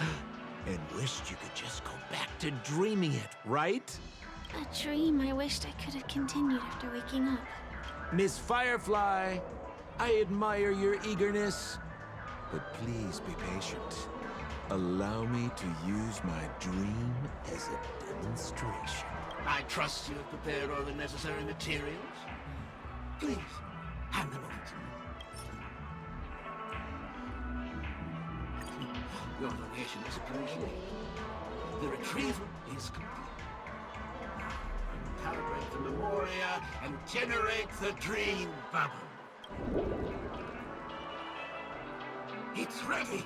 and wished you could just go back to dreaming it, right? A dream I wished I could have continued after waking up. Miss Firefly, I admire your eagerness, but please be patient. Allow me to use my dream as a demonstration. I trust you have prepared all the necessary materials. Please, hand them over to me. Your donation is appreciated. The retrieval is complete. Now, calibrate the memoria and generate the dream bubble. It's ready.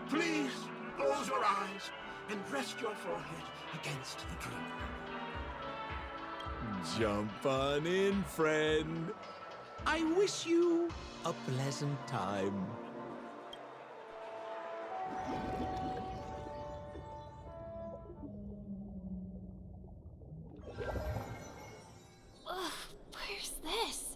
Please close your eyes and rest your forehead against the dream. Jump on in, friend. I wish you a pleasant time. Ugh, where's this?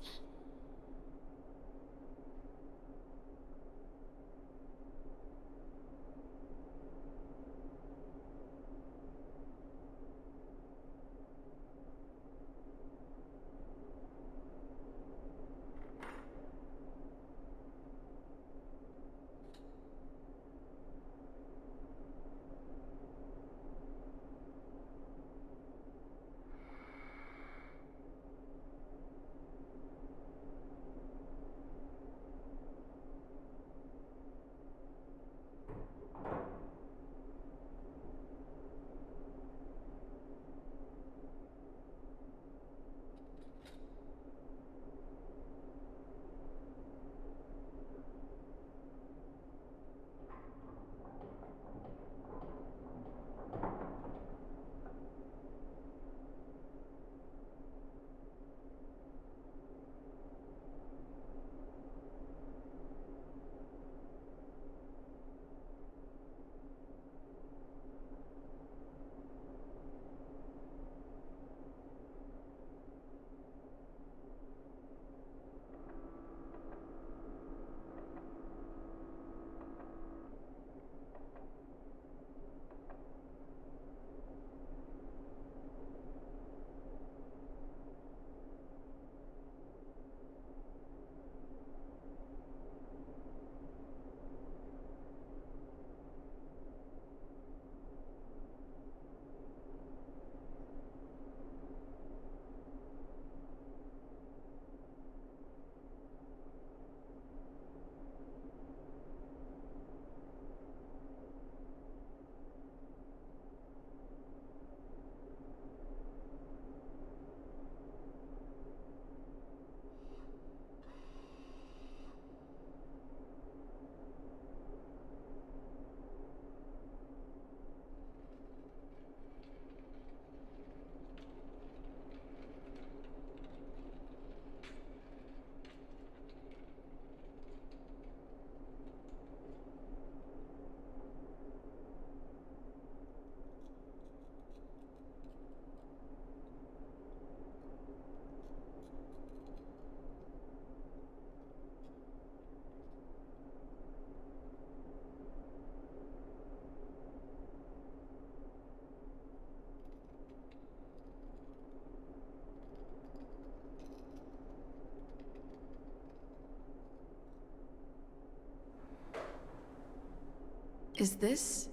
Is this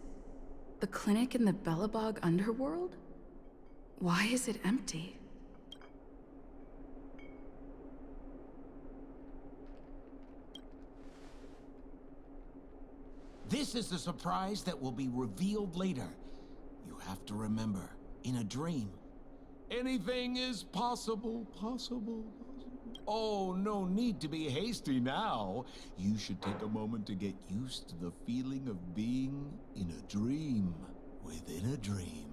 the clinic in the Bellabog underworld? Why is it empty? This is the surprise that will be revealed later. You have to remember, in a dream, anything is possible. Oh, no need to be hasty now. You should take a moment to get used to the feeling of being in a dream within a dream.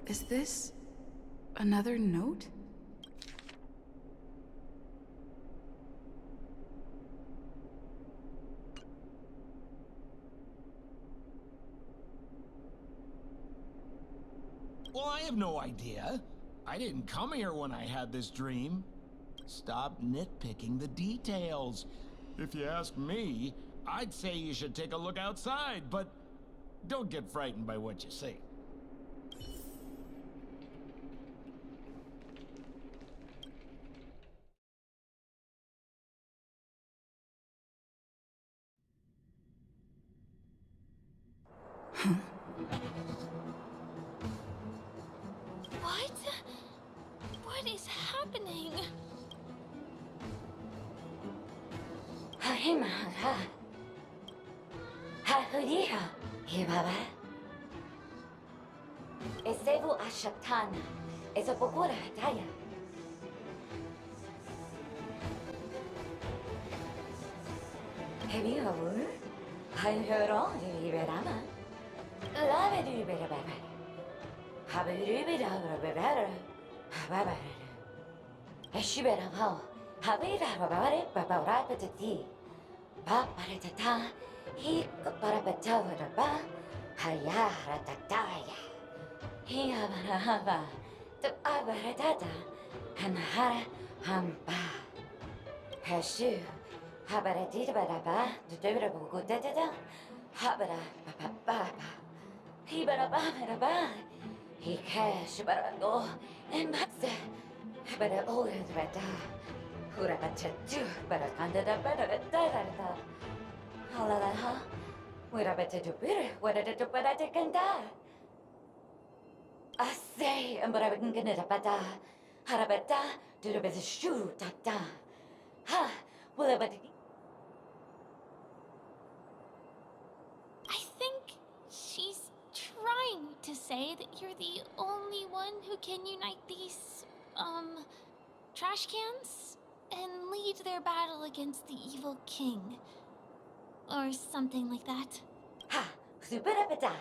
Is this another note? Well, I have no idea. I didn't come here when I had this dream. Stop nitpicking the details. If you ask me, I'd say you should take a look outside, but don't get frightened by what you see. What is happening? Esevu Ashatana, Ezopokura Hataya. Hebihavu, Hanhero, Liberama, Lave Liberaba, Habibida, Baba, Eshibera, Habida, Babare, Babarapati, Baparatata, he Parapatava, Hayara Tataya. Hiyabarahaba, to Abaradata, Hanahara, Hamba. Hashu, Habaradita Baraba, to Debrabu Dada, Habara, Baba, Hibaraba, he cash Barado, and Master, Habara Old Rada, Hurabatu, Barakanda, Barada, Halalaha, Wurabata to Bitter, what did it Baratacanda? I say, and but I wouldn't get it about Harabata, do the best shoe, tata. Ha, will I I think she's trying to say that you're the only one who can unite these, trash cans and lead their battle against the evil king. Or something like that. Ha, superabata.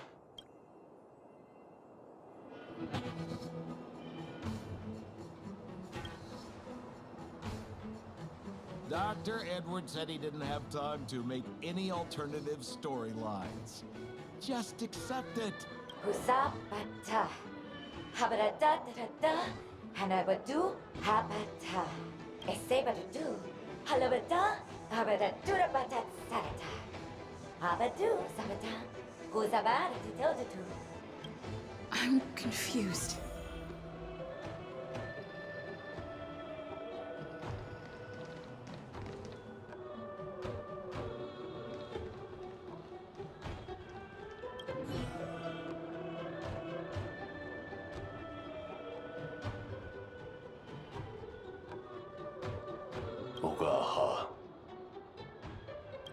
Dr. Edward said he didn't have time to make any alternative storylines. Just accept it. Husabata. Habarada da Hanabadu habata. Esebadu. Halabata. Habadadura batat sarata. Habadu sabata. Husabara to tell the truth. I'm confused. Ugaha.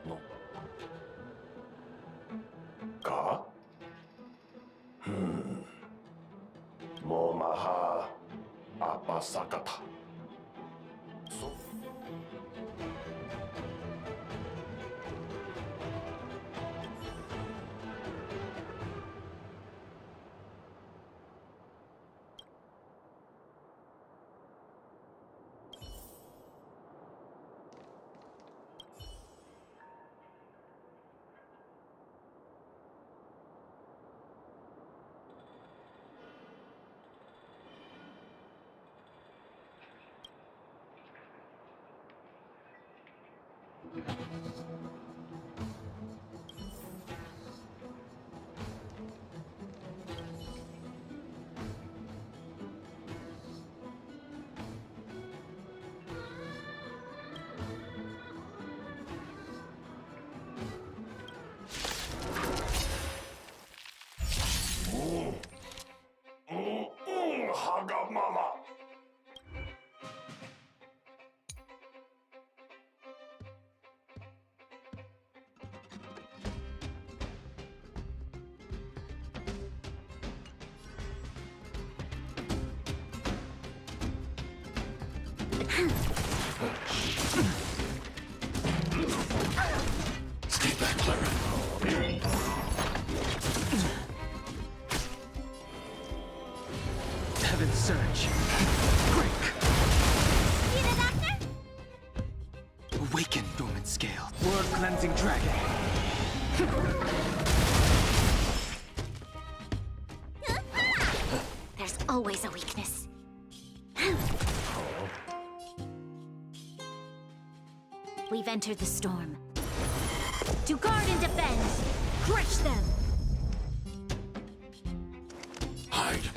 No. Ka? Momaha Apasakata. So. Stay back, Clara. Heaven's Surge. Break. See the doctor? Awaken, dormant scale. World cleansing dragon. There's always a weakness. We've entered the storm. To guard and defend, crush them! Hide.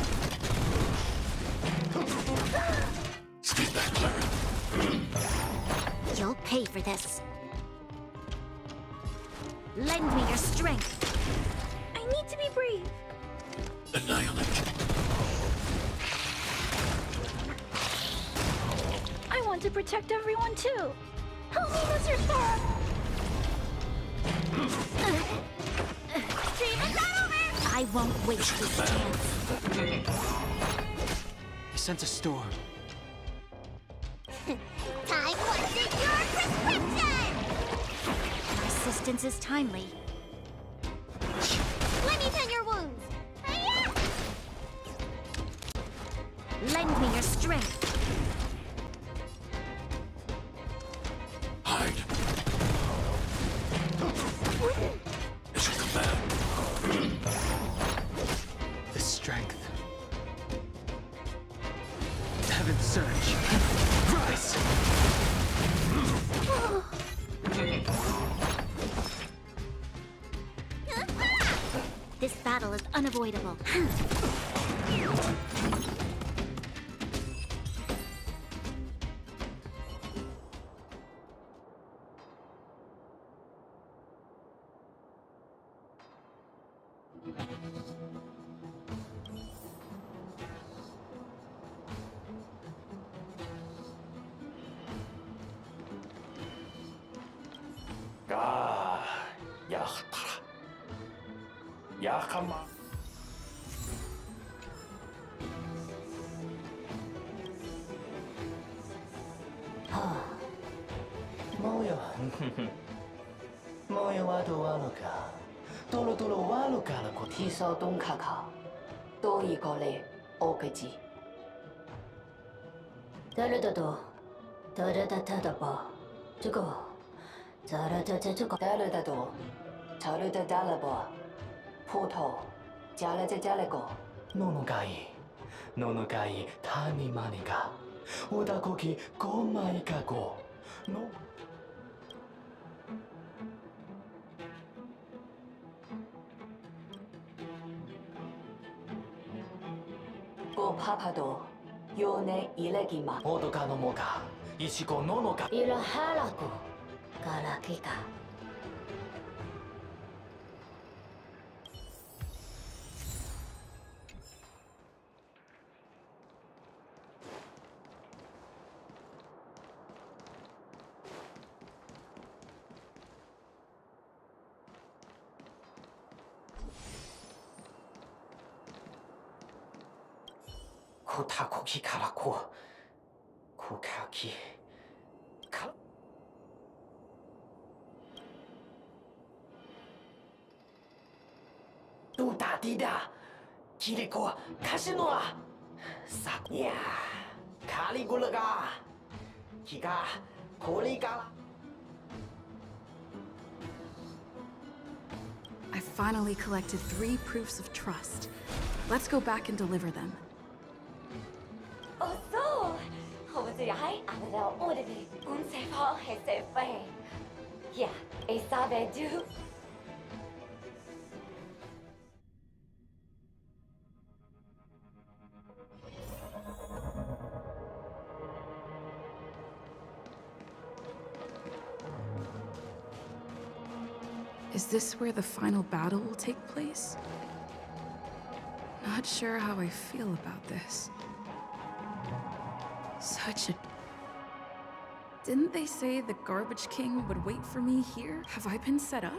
Stay back, Clara. You'll pay for this. Lend me your strength. I need to be brave. Annihilate. I want to protect everyone too. Help me, Mr. Star! Demons are over! I won't waste this chance. He sent a storm. Time wasted your prescription! My assistance is timely. Let me tend your wounds. Hiya! Lend me your strength. Hide. It's your command. The strength. Heaven's Surge. Rise! This battle is unavoidable. Yachtara. Yakama. Moyo. Moyo wado waluka. Tolo tolo waluka la ko. Tiso dong kaka. Doi gole ogeji. Darudo. Daruda Jugo. Daruda Darudado. Taruda dalabo. Poto. Jalego. Nonogai. Nonogai tani maniga. Odakoki gomai ka go. No. Go papado. Yone ilegima. Odoka no moka. Ishiko nonoka. Ilahalaku. Galakika. Kotakoki karako. Kokaki. Duda dida. Kiriko Kashinoa. Sakya. Kaligulaga. Kiga. Koligala. I finally collected 3 proofs of trust. Let's go back and deliver them. Oh, so. Yeah, a sabe do. Is this where the final battle will take place? Not sure how I feel about this. Such a... Didn't they say the Garbage King would wait for me here? Have I been set up?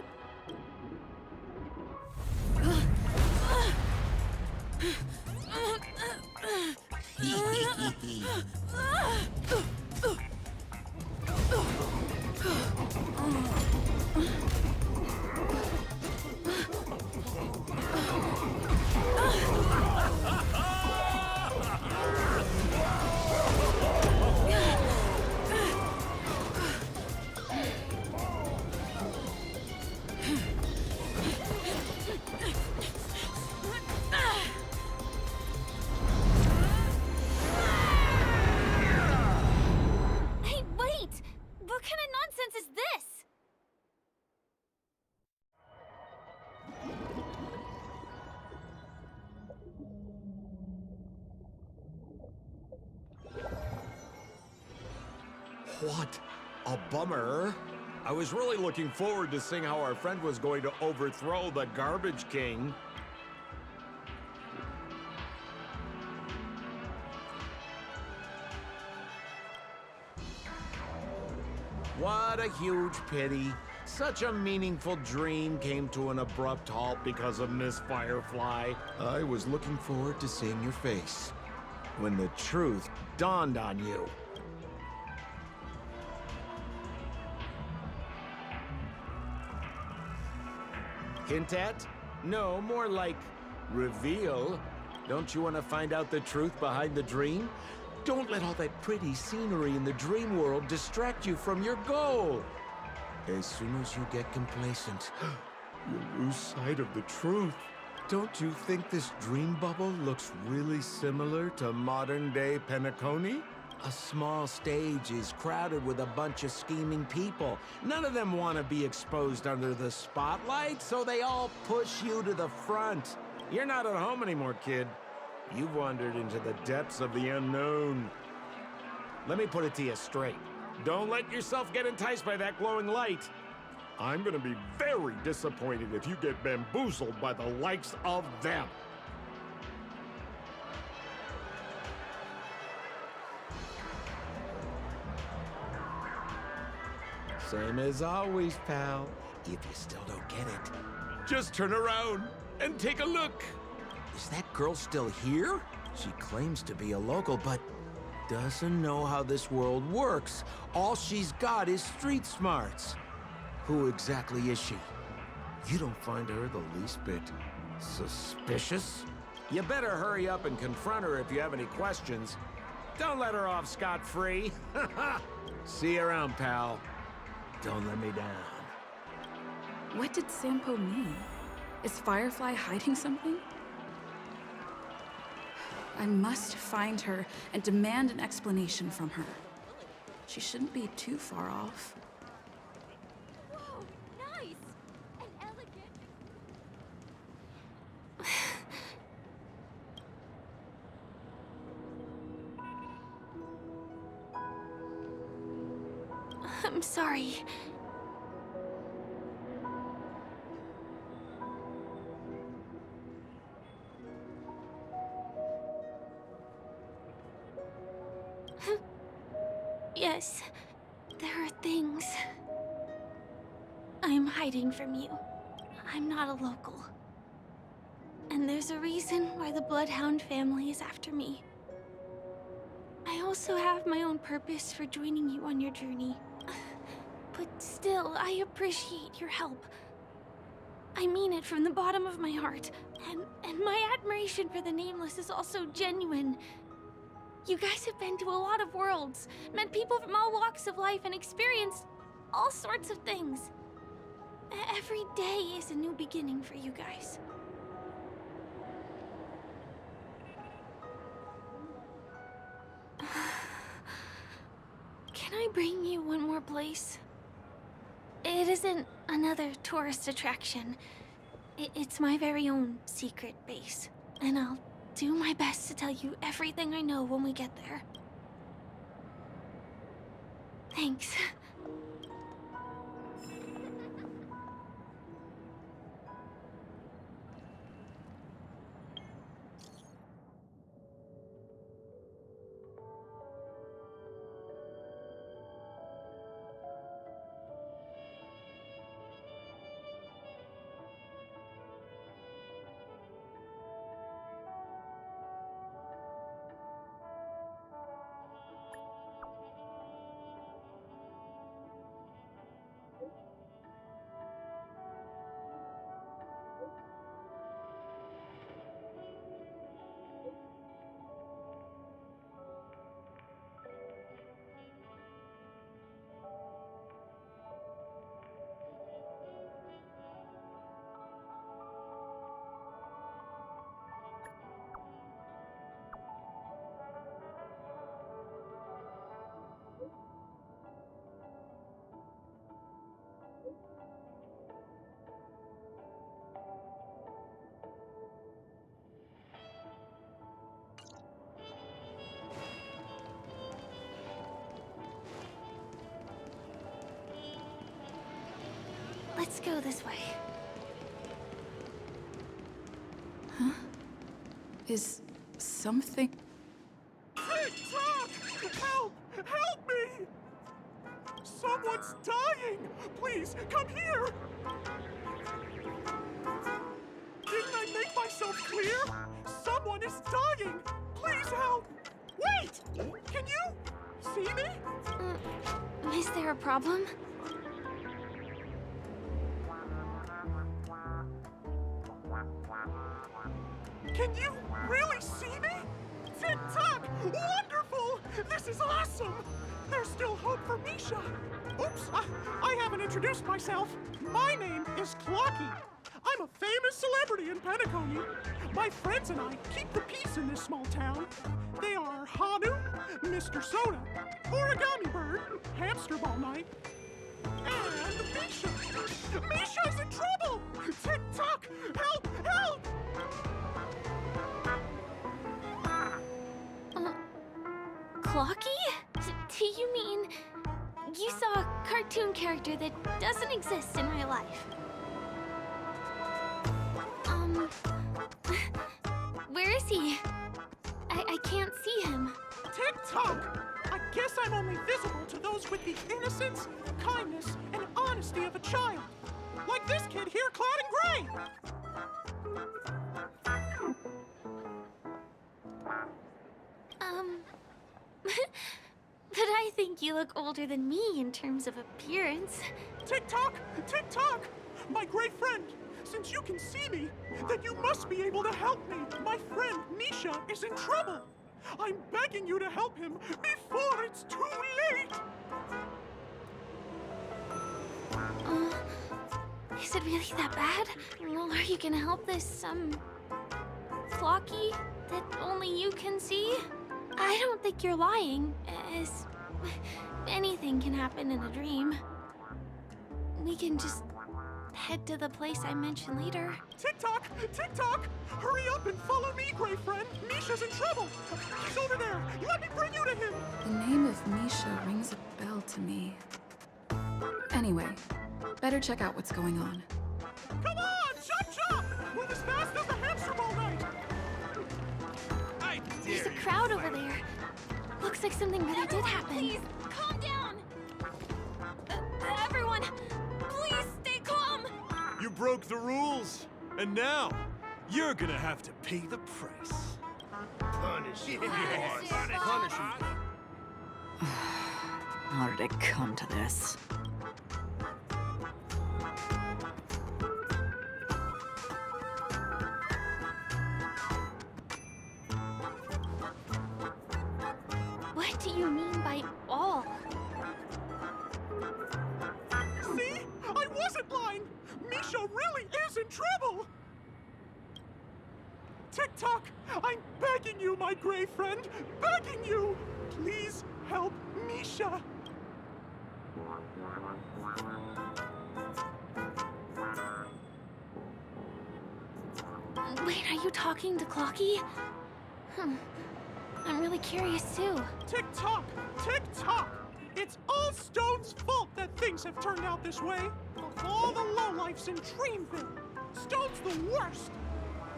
What kind of nonsense is this? What a bummer. I was really looking forward to seeing how our friend was going to overthrow the Garbage King. What a huge pity. Such a meaningful dream came to an abrupt halt because of Miss Firefly. I was looking forward to seeing your face when the truth dawned on you. Hint at? No, more like reveal. Don't you want to find out the truth behind the dream? Don't let all that pretty scenery in the dream world distract you from your goal. As soon as you get complacent, you'll lose sight of the truth. Don't you think this dream bubble looks really similar to modern-day Penacony? A small stage is crowded with a bunch of scheming people. None of them want to be exposed under the spotlight, so they all push you to the front. You're not at home anymore, kid. You've wandered into the depths of the unknown. Let me put it to you straight. Don't let yourself get enticed by that glowing light. I'm gonna be very disappointed if you get bamboozled by the likes of them. Same as always, pal. If you still don't get it, just turn around and take a look. Is that girl still here? She claims to be a local, but doesn't know how this world works. All she's got is street smarts. Who exactly is she? You don't find her the least bit suspicious? You better hurry up and confront her if you have any questions. Don't let her off scot-free. See you around, pal. Don't let me down. What did Sampoo mean? Is Firefly hiding something? I must find her and demand an explanation from her. She shouldn't be too far off. Whoa, nice! And elegant. I'm sorry. Yes, there are things I'm hiding from you. I'm not a local. And there's a reason why the Bloodhound family is after me. I also have my own purpose for joining you on your journey. But still, I appreciate your help. I mean it from the bottom of my heart. And my admiration for the Nameless is also genuine. You guys have been to a lot of worlds, met people from all walks of life, and experienced all sorts of things. Every day is a new beginning for you guys. Can I bring you one more place? It isn't another tourist attraction. It's my very own secret base, and I'll do my best to tell you everything I know when we get there. Thanks. Let's go this way. Huh? Is something... Tik Tok! Help! Help me! Someone's dying! Please, come here! Didn't I make myself clear? Someone is dying! Please help! Wait! Can you see me? Is there a problem? Can you really see me? Tik Tok! Wonderful! This is awesome! There's still hope for Misha! Oops, I haven't introduced myself. My name is Clocky. I'm a famous celebrity in Penacony. My friends and I keep the peace in this small town. They are Hanu, Mr. Soda, Origami Bird, Hamster Ball Night, and Misha. Misha's in trouble! Tik Tok! Help! Help! Clocky? Do you mean you saw a cartoon character that doesn't exist in real life? Where is he? I can't see him. Tik Tok! I guess I'm only visible to those with the innocence, kindness, and honesty of a child. Like this kid here clad in gray! But I think you look older than me in terms of appearance. Tik Tok! Tik Tok! My great friend, since you can see me, then you must be able to help me. My friend Misha is in trouble. I'm begging you to help him before it's too late. Is it really that bad? Well, are you gonna help this, Clocky that only you can see? I don't think you're lying, as anything can happen in a dream. We can just head to the place I mentioned later. Tik Tok! Tik Tok! Hurry up and follow me, great friend. Misha's in trouble. He's over there. Let me bring you to him. The name of Misha rings a bell to me. Anyway, better check out what's going on. Come on! Chop chop! Move as fast as the hamster ball night! There's a crowd over there. Looks like something really did happen. Please, calm down! Everyone, please stay calm! You broke the rules, and now you're gonna have to pay the price. Punish him. Punish him. How did it come to this? What do you mean by all? See? I wasn't lying! Misha really is in trouble! Tik Tok, I'm begging you, my gray friend, begging you! Please help Misha! Wait, are you talking to Clocky? I'm really curious too. Tik Tok! Tik Tok! It's all Stone's fault that things have turned out this way. Of all the lowlifes in Dreamville, Stone's the worst.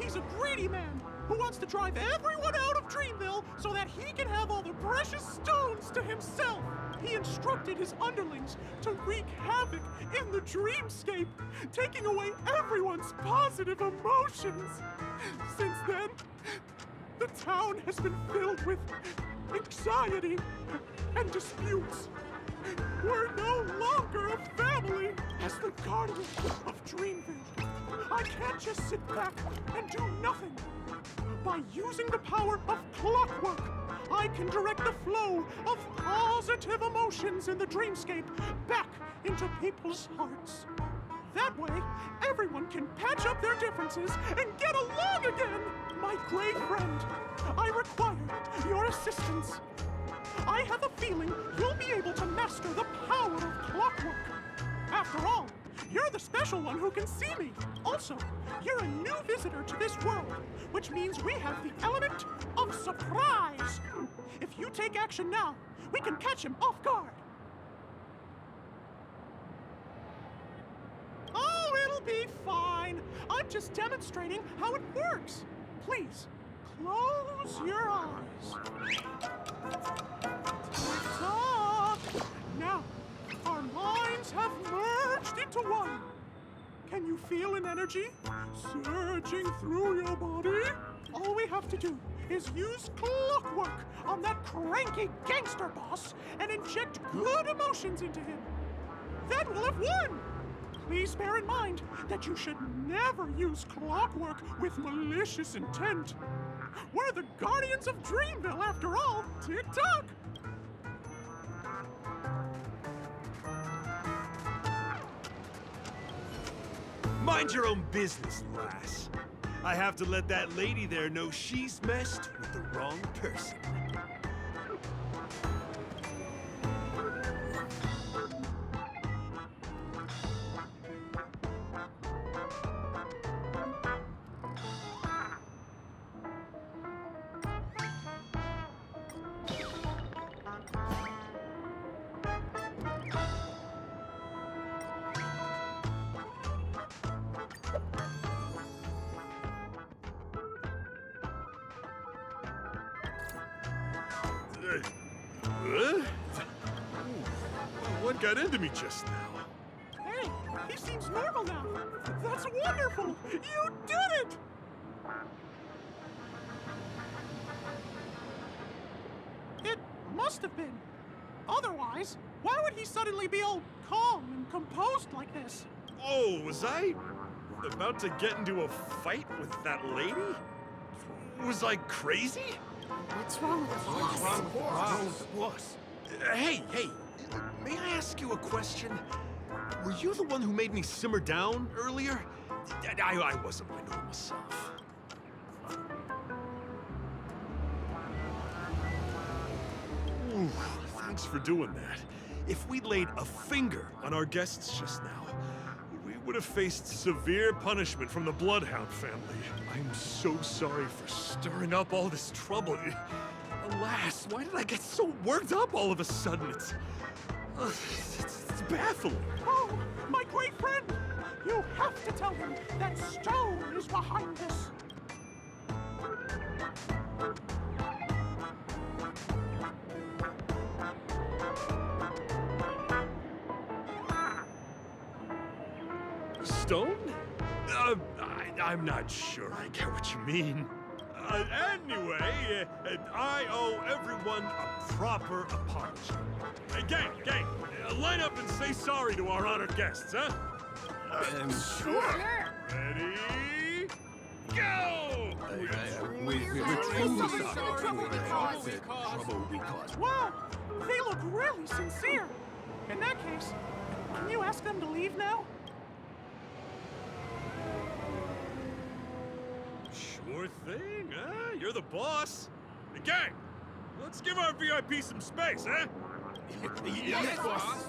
He's a greedy man who wants to drive everyone out of Dreamville so that he can have all the precious stones to himself. He instructed his underlings to wreak havoc in the dreamscape, taking away everyone's positive emotions. Since then, the town has been filled with anxiety and disputes. We're no longer a family as the guardian of Dreamville. I can't just sit back and do nothing. By using the power of clockwork, I can direct the flow of positive emotions in the dreamscape back into people's hearts. That way, everyone can patch up their differences and get along again. My great friend, I require your assistance. I have a feeling you'll be able to master the power of clockwork. After all, you're the special one who can see me. Also, you're a new visitor to this world, which means we have the element of surprise. If you take action now, we can catch him off guard. I'm just demonstrating how it works. Please, close your eyes. Tick-tock! Now, our minds have merged into one. Can you feel an energy surging through your body? All we have to do is use clockwork on that cranky gangster boss and inject good emotions into him. Then we'll have won! Please bear in mind that you should never use clockwork with malicious intent. We're the Guardians of Dreamville, after all. Tick-tock! Mind your own business, lass. I have to let that lady there know she's messed with the wrong person. What got into me just now? Hey, he seems normal now. That's wonderful! You did it! It must have been. Otherwise, why would he suddenly be all calm and composed like this? Oh, was I about to get into a fight with that lady? Was I crazy? What's wrong with the boss? Hey, may I ask you a question? Were you the one who made me simmer down earlier? I wasn't my normal self. Ooh, thanks for doing that. If we'd laid a finger on our guests just now, we would have faced severe punishment from the Bloodhound family. I'm so sorry for stirring up all this trouble. Alas, why did I get so worked up all of a sudden? It's baffling. Oh, my great friend! You have to tell him that Stone is behind this. Stone? I'm not sure I get what you mean. Anyway, I owe everyone a proper apology. Gang, line up and say sorry to our honored guests, huh? Sure. Ready? Go! We're truly sorry for the trouble we caused. Wow, they look really sincere. In that case, can you ask them to leave now? Sure thing, huh? You're the boss. Hey, gang, let's give our VIP some space, huh? Yes, boss.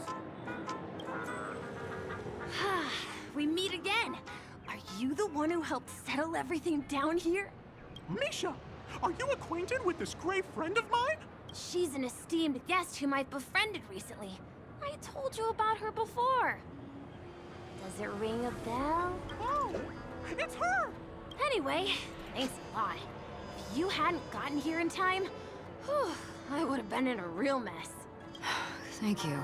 We meet again. Are you the one who helped settle everything down here? Misha, are you acquainted with this great friend of mine? She's an esteemed guest whom I've befriended recently. I told you about her before. Does it ring a bell? Oh, it's her! Anyway, thanks a lot. If you hadn't gotten here in time, whew, I would have been in a real mess. Thank you.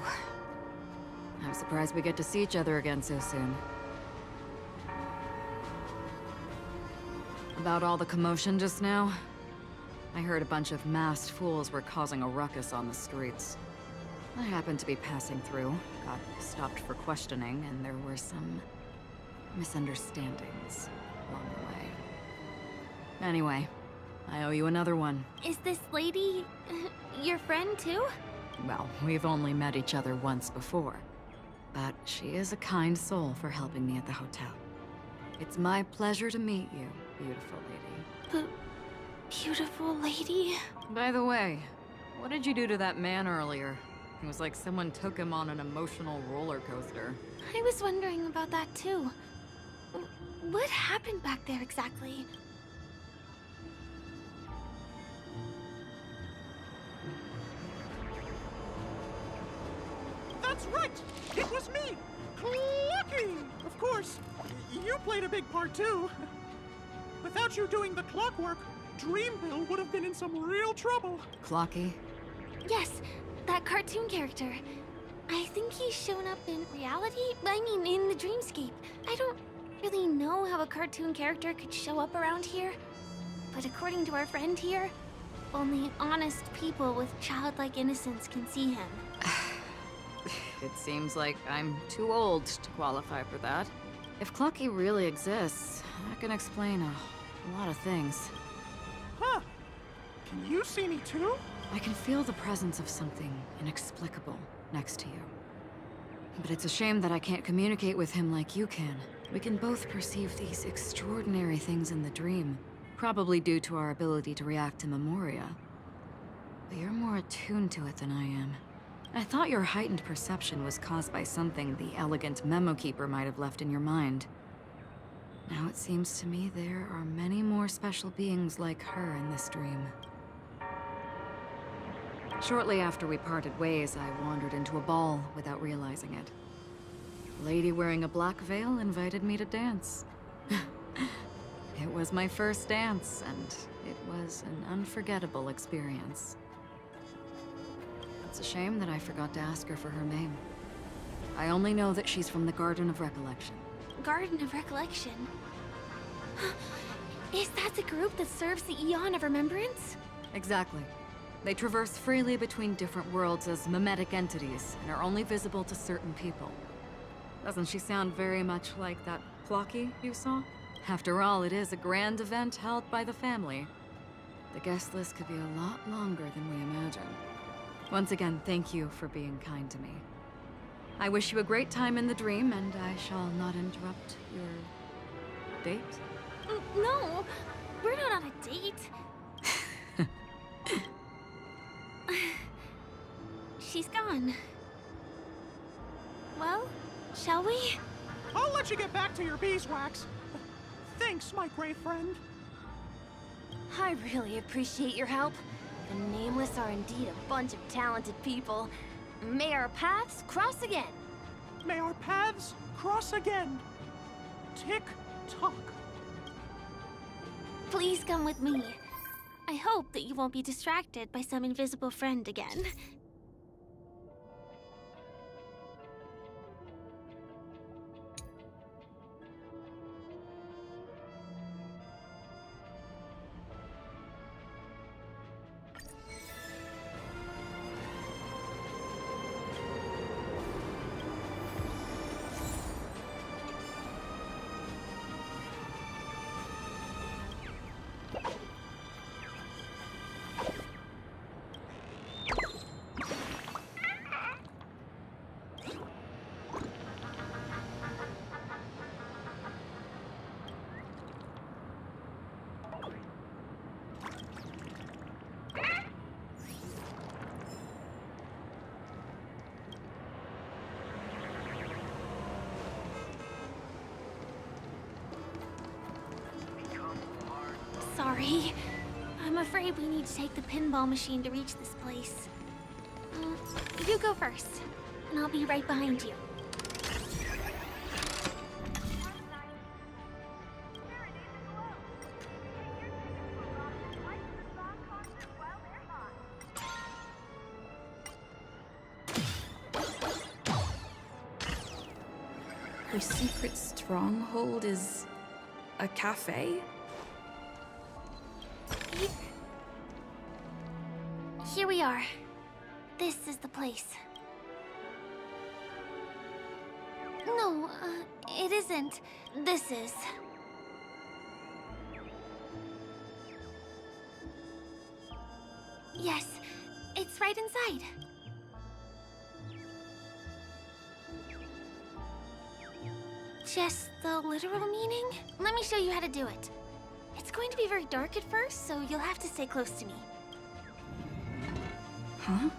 I'm surprised we get to see each other again so soon. About all the commotion just now, I heard a bunch of masked fools were causing a ruckus on the streets. I happened to be passing through, got stopped for questioning, and there were some misunderstandings along the way. Anyway, I owe you another one. Is this lady your friend too? Well, we've only met each other once before, but she is a kind soul for helping me at the hotel. It's my pleasure to meet you, beautiful lady. Beautiful lady? By the way, what did you do to that man earlier? It was like someone took him on an emotional roller coaster. I was wondering about that too. What happened back there exactly? That's right! It was me! Clocky! Of course, you played a big part too. Without you doing the clockwork, Dreamville would have been in some real trouble. Clocky? Yes, that cartoon character. I think he's shown up in reality? I mean, in the dreamscape. I don't really know how a cartoon character could show up around here. But according to our friend here, only honest people with childlike innocence can see him. It seems like I'm too old to qualify for that. If Clocky really exists, that can explain a lot of things. Huh. Can you see me too? I can feel the presence of something inexplicable next to you. But it's a shame that I can't communicate with him like you can. We can both perceive these extraordinary things in the dream, probably due to our ability to react to memoria. But you're more attuned to it than I am. I thought your heightened perception was caused by something the elegant memo keeper might have left in your mind. Now it seems to me there are many more special beings like her in this dream. Shortly after we parted ways, I wandered into a ball without realizing it. A lady wearing a black veil invited me to dance. It was my first dance, and it was an unforgettable experience. It's a shame that I forgot to ask her for her name. I only know that she's from the Garden of Recollection. Garden of Recollection? Is that the group that serves the Eon of Remembrance? Exactly. They traverse freely between different worlds as mimetic entities, and are only visible to certain people. Doesn't she sound very much like that Clocky you saw? After all, it is a grand event held by the family. The guest list could be a lot longer than we imagine. Once again, thank you for being kind to me. I wish you a great time in the dream, and I shall not interrupt your date. No, we're not on a date. She's gone. Well, shall we? I'll let you get back to your beeswax. Thanks, my gray friend. I really appreciate your help. The Nameless are indeed a bunch of talented people. May our paths cross again. May our paths cross again. Tik Tok. Please come with me. I hope that you won't be distracted by some invisible friend again. Sorry. I'm afraid we need to take the pinball machine to reach this place. You go first, and I'll be right behind you. Her secret stronghold is a cafe? Here we are. This is the place. No, it isn't. This is. Yes, it's right inside. Just the literal meaning? Let me show you how to do it. It's going to be very dark at first, so you'll have to stay close to me. Huh?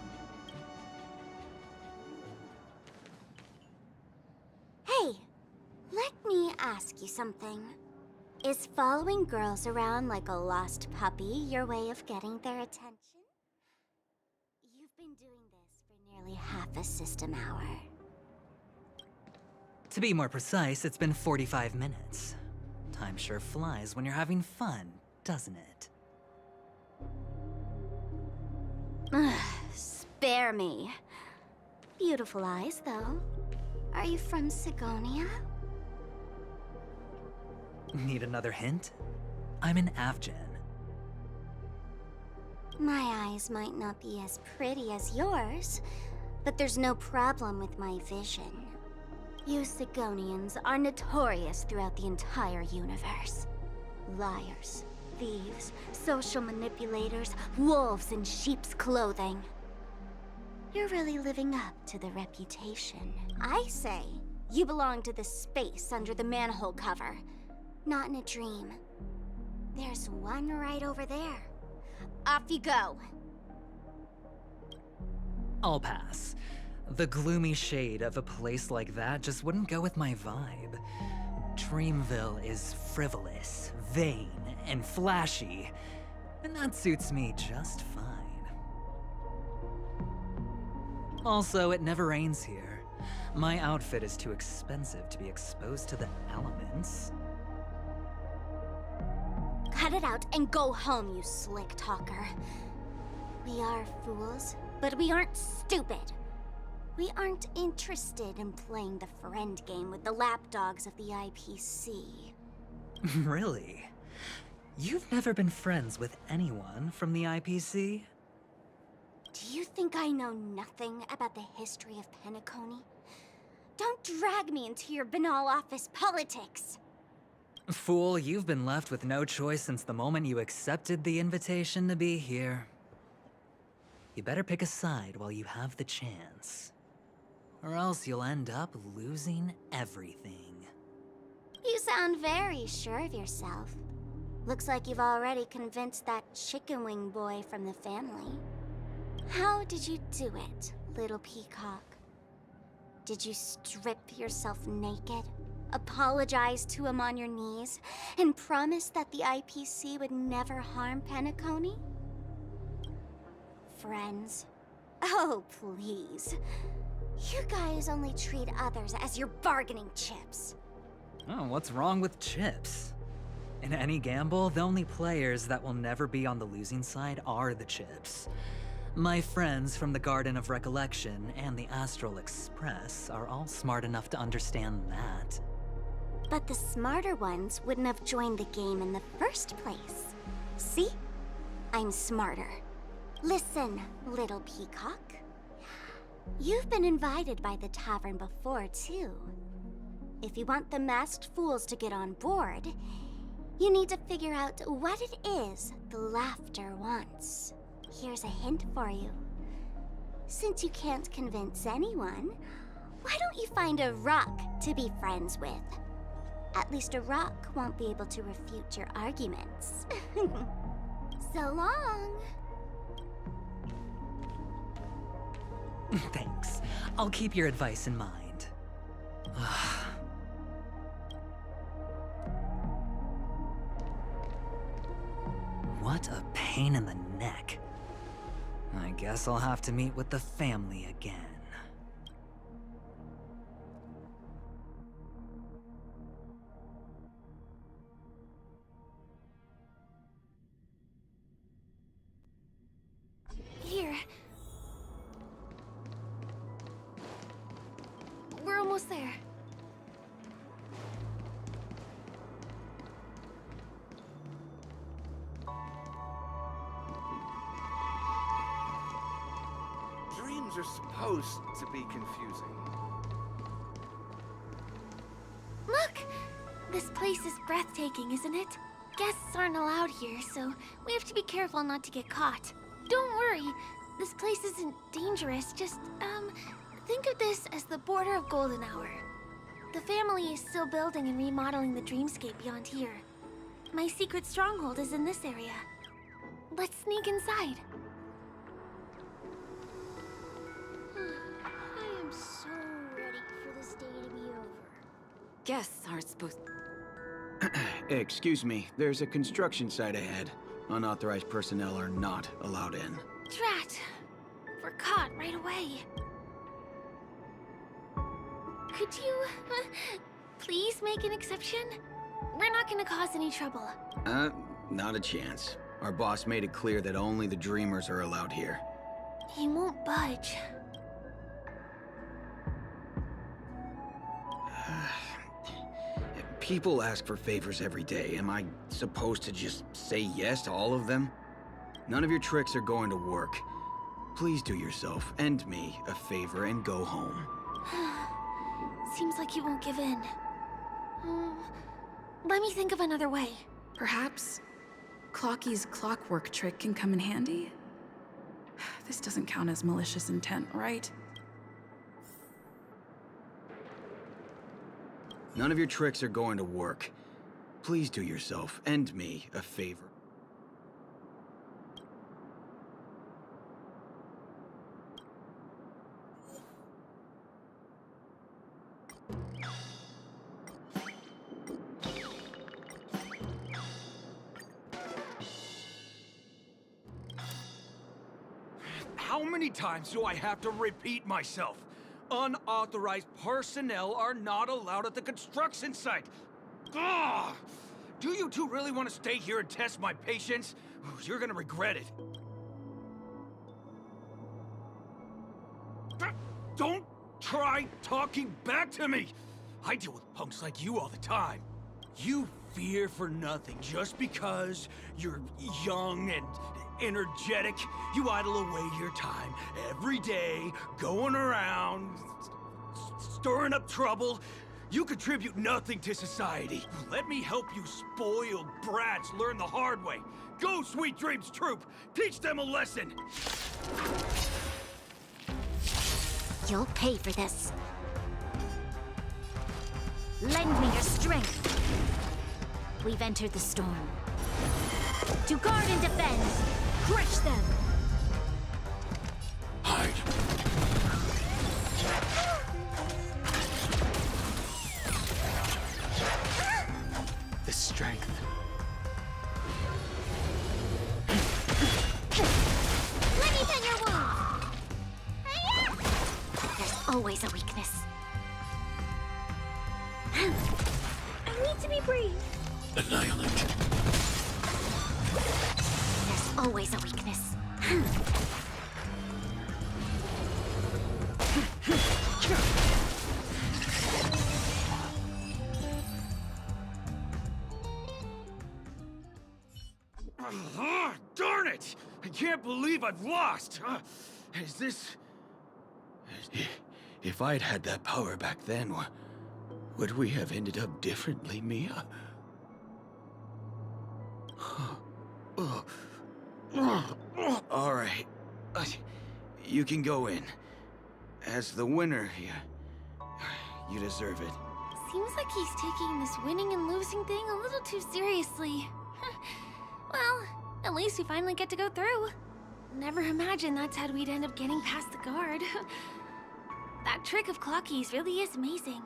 Hey, let me ask you something. Is following girls around like a lost puppy your way of getting their attention? You've been doing this for nearly half a system hour. To be more precise, it's been 45 minutes. Time sure flies when you're having fun, doesn't it? Spare me. Beautiful eyes, though. Are you from Sigonia? Need another hint? I'm an Avgen. My eyes might not be as pretty as yours, but there's no problem with my vision. You Sigonians are notorious throughout the entire universe. Liars, thieves, social manipulators, wolves in sheep's clothing. You're really living up to the reputation. I say, you belong to the space under the manhole cover, not in a dream. There's one right over there. Off you go. I'll pass. The gloomy shade of a place like that just wouldn't go with my vibe. Dreamville is frivolous, vain, and flashy, and that suits me just fine. Also, it never rains here. My outfit is too expensive to be exposed to the elements. Cut it out and go home, you slick talker. We are fools, but we aren't stupid. We aren't interested in playing the friend game with the lapdogs of the IPC. Really? You've never been friends with anyone from the IPC? Do you think I know nothing about the history of Penacony? Don't drag me into your banal office politics! Fool, you've been left with no choice since the moment you accepted the invitation to be here. You better pick a side while you have the chance. Or else you'll end up losing everything. You sound very sure of yourself. Looks like you've already convinced that chicken wing boy from the family. How did you do it, little peacock? Did you strip yourself naked, apologize to him on your knees, and promise that the IPC would never harm Penacony? Friends? Oh, please. You guys only treat others as your bargaining chips. Oh, what's wrong with chips? In any gamble, the only players that will never be on the losing side are the chips. My friends from the Garden of Recollection and the Astral Express are all smart enough to understand that. But the smarter ones wouldn't have joined the game in the first place. See? I'm smarter. Listen, little peacock. You've been invited by the tavern before, too. If you want the masked fools to get on board, you need to figure out what it is the laughter wants. Here's a hint for you. Since you can't convince anyone, why don't you find a rock to be friends with? At least a rock won't be able to refute your arguments. So long. Thanks. I'll keep your advice in mind. What a pain in the neck. I guess I'll have to meet with the family again. Here. We're almost there. Dreams are supposed to be confusing. Look! This place is breathtaking, isn't it? Guests aren't allowed here, so we have to be careful not to get caught. Don't worry, this place isn't dangerous, just, think of this as the border of Golden Hour. The family is still building and remodeling the dreamscape beyond here. My secret stronghold is in this area. Let's sneak inside. I am so ready for this day to be over. Guests aren't supposed. Excuse me, there's a construction site ahead. Unauthorized personnel are not allowed in. Drat! We're caught right away. Could you, please make an exception? We're not gonna cause any trouble. Not a chance. Our boss made it clear that only the dreamers are allowed here. He won't budge. People ask for favors every day. Am I supposed to just say yes to all of them? None of your tricks are going to work. Please do yourself and me a favor and go home. Seems like you won't give in. Let me think of another way. Perhaps Clocky's clockwork trick can come in handy? This doesn't count as malicious intent, right? None of your tricks are going to work. Please do yourself and me a favor. How many times do I have to repeat myself? Unauthorized personnel are not allowed at the construction site. Ugh! Do you two really want to stay here and test my patience? You're gonna regret it. Don't try talking back to me! I deal with punks like you all the time. You fear for nothing just because you're young and energetic. You idle away your time every day, going around, stirring up trouble. You contribute nothing to society. Let me help you spoiled brats learn the hard way. Go, Sweet Dreams Troop! Teach them a lesson! You'll pay for this. Lend me your strength. We've entered the storm. To guard and defend! Crush them! Hide. The strength. Let me tend your wound! There's always a weakness. I need to be brave. Annihilate. There's always a weakness. Darn it! I can't believe I've lost! Is this... If I'd had that power back then, would we have ended up differently, Mia? All right. You can go in. As the winner, you deserve it. Seems like he's taking this winning and losing thing a little too seriously. Well, at least we finally get to go through. Never imagined that's how we'd end up getting past the guard. That trick of Clocky's really is amazing.